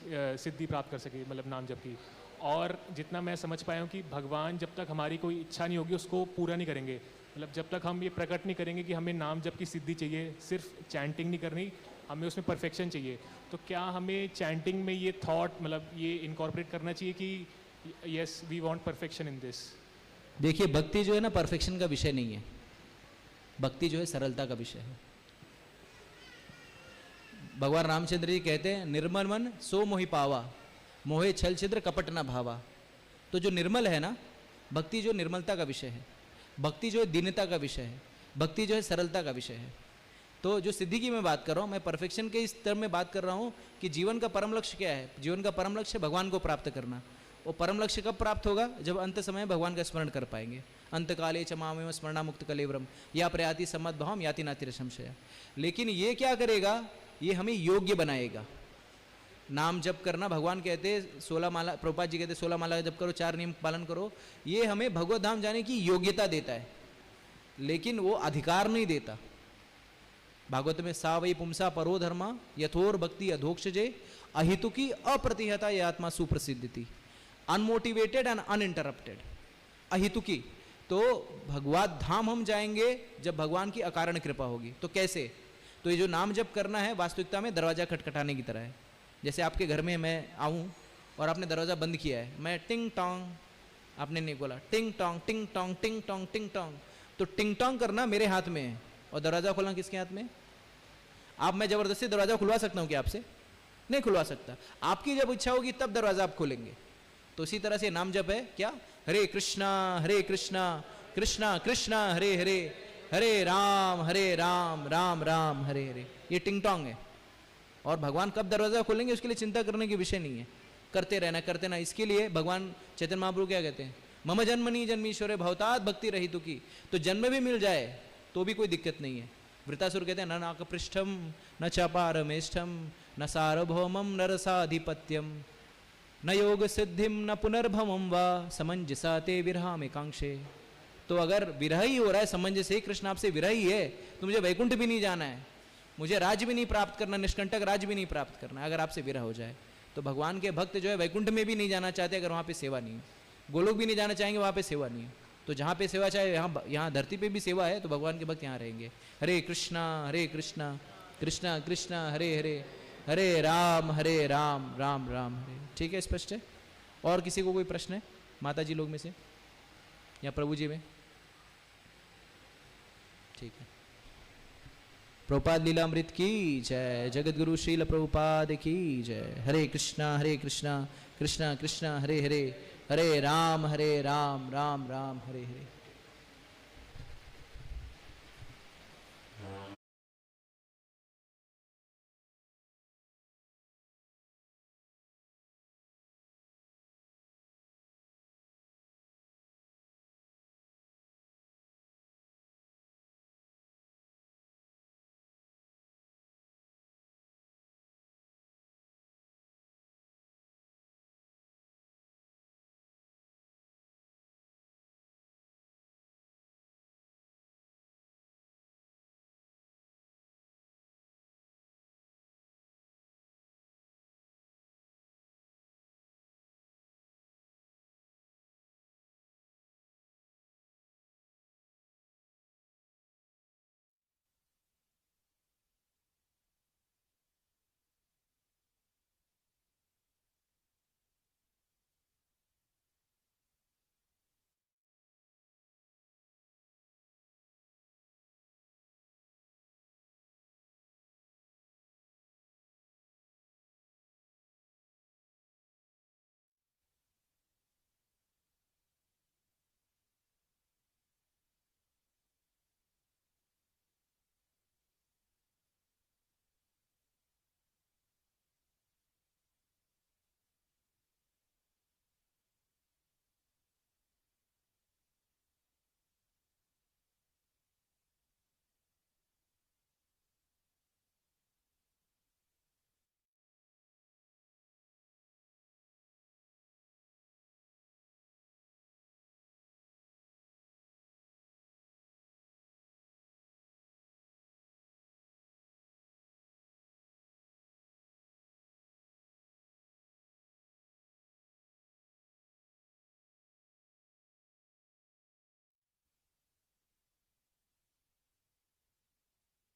सिद्धि प्राप्त कर सकें, मतलब नाम जप की। और जितना मैं समझ पाया हूँ कि भगवान जब तक हमारी कोई इच्छा नहीं होगी उसको पूरा नहीं करेंगे, मतलब जब तक हम ये प्रकट नहीं करेंगे कि हमें नाम जप की सिद्धि चाहिए, सिर्फ चैंटिंग नहीं करनी, हमें उसमें परफेक्शन चाहिए। तो क्या हमें चैंटिंग में ये थॉट, मतलब ये इनकॉर्पोरेट करना चाहिए कि yes we want perfection in this? देखिए, भक्ति जो है ना परफेक्शन का विषय नहीं है, भक्ति जो है सरलता का विषय है। भगवान रामचंद्र जी कहते हैं निर्मल मन सो मोहि पावा, मोहे छल छिद्र कपट न भावा। तो जो निर्मल है ना, भक्ति जो निर्मलता का विषय है, भक्ति जो है दीनता का विषय है, भक्ति जो है सरलता का विषय है। तो जो सिद्धि की मैं बात कर रहा हूँ, मैं परफेक्शन के इस टर्म में बात कर रहा हूँ कि जीवन का परम लक्ष्य क्या है। जीवन का परम लक्ष्य भगवान को प्राप्त करना। वो परम लक्ष्य कब प्राप्त होगा? जब अंत समय भगवान का स्मरण कर पाएंगे। अंत काले च मामेव स्मरणा मुक्त कलेवरम या प्रयाति सम्मत भावम याति नाति संशय। लेकिन ये क्या करेगा? ये हमें योग्य बनाएगा। नाम जप करना, भगवान कहते 16 माला, प्रभुपाद जी कहते 16 माला जप करो, 4 नियम पालन करो। ये हमें भगवत धाम जाने की योग्यता देता है, लेकिन वो अधिकार नहीं देता। भागवत में सा वही पुंसा परो धर्मा यथोर भक्ति अधोक्षजे अहितुकी अप्रतिहता ये आत्मा सुप्रसिद्ध थी। अनमोटिवेटेड एंड अनइंटरप्टेड, अहितुकी। तो भगवत धाम हम जाएंगे जब भगवान की अकारण कृपा होगी। तो कैसे? तो ये जो नाम जप करना है वास्तविकता में दरवाजा खटखटाने की तरह है। जैसे आपके घर में मैं आऊँ और आपने दरवाज़ा बंद किया है, मैं टिंग टोंग, आपने नहीं बोला टिंग टोंग टिंग टोंग टिंग टोंग टिंग टोंग, तो टिंग टोंग करना मेरे हाथ में है और दरवाज़ा खोलना किसके हाथ में? आप, मैं ज़बरदस्ती दरवाज़ा खुलवा सकता हूँ क्या आपसे? नहीं खुलवा सकता। आपकी जब इच्छा होगी तब दरवाज़ा आप खोलेंगे। तो इसी तरह से नाम जप है क्या? हरे कृष्णा कृष्णा कृष्णा हरे हरे, हरे राम राम राम हरे हरे। ये टिंग टोंग है। और भगवान कब दरवाजा खोलेंगे उसके लिए चिंता करने की विषय नहीं है, करते रहना। इसके लिए भगवान चैतन्य महाप्रभु क्या कहते हैं? मम जन्मनि जन्मीश्वरे भवतात भक्ति रहितु की। तो जन्म भी मिल जाए तो भी कोई दिक्कत नहीं है। वृतासुर कहते हैं न नाकपृष्ठम न चापारमेष्ठम न सार्वभौमम न रसाधिपत्यम न योग सिद्धिम न पुनर्भवम वा समंजसा ते विरहा में कांक्षे। तो अगर विरह ही हो रहा है समंजस से, कृष्ण आपसे विरह ही है, तो मुझे वैकुंठ भी नहीं जाना है, मुझे राज्य भी नहीं प्राप्त करना, निष्कंटक राज्य भी नहीं प्राप्त करना। अगर आपसे विरह हो जाए तो भगवान के भक्त जो है वैकुंठ में भी नहीं जाना चाहते अगर वहाँ पे सेवा नहीं है, गोलोक भी नहीं जाना चाहेंगे वहाँ पे सेवा नहीं है। तो जहाँ पे सेवा चाहे, यहाँ धरती पे भी सेवा है, तो भगवान के भक्त यहाँ रहेंगे। हरे कृष्णा कृष्णा कृष्णा हरे हरे, हरे राम राम राम हरे। ठीक है, स्पष्ट है? और किसी को कोई प्रश्न है माता जी लोग में से या प्रभु जी में? ठीक है। प्रभुपाद लीलामृत की जय, जगत गुरु श्रील प्रभुपाद की जय। हरे कृष्णा कृष्णा कृष्णा हरे हरे, हरे राम राम राम हरे हरे।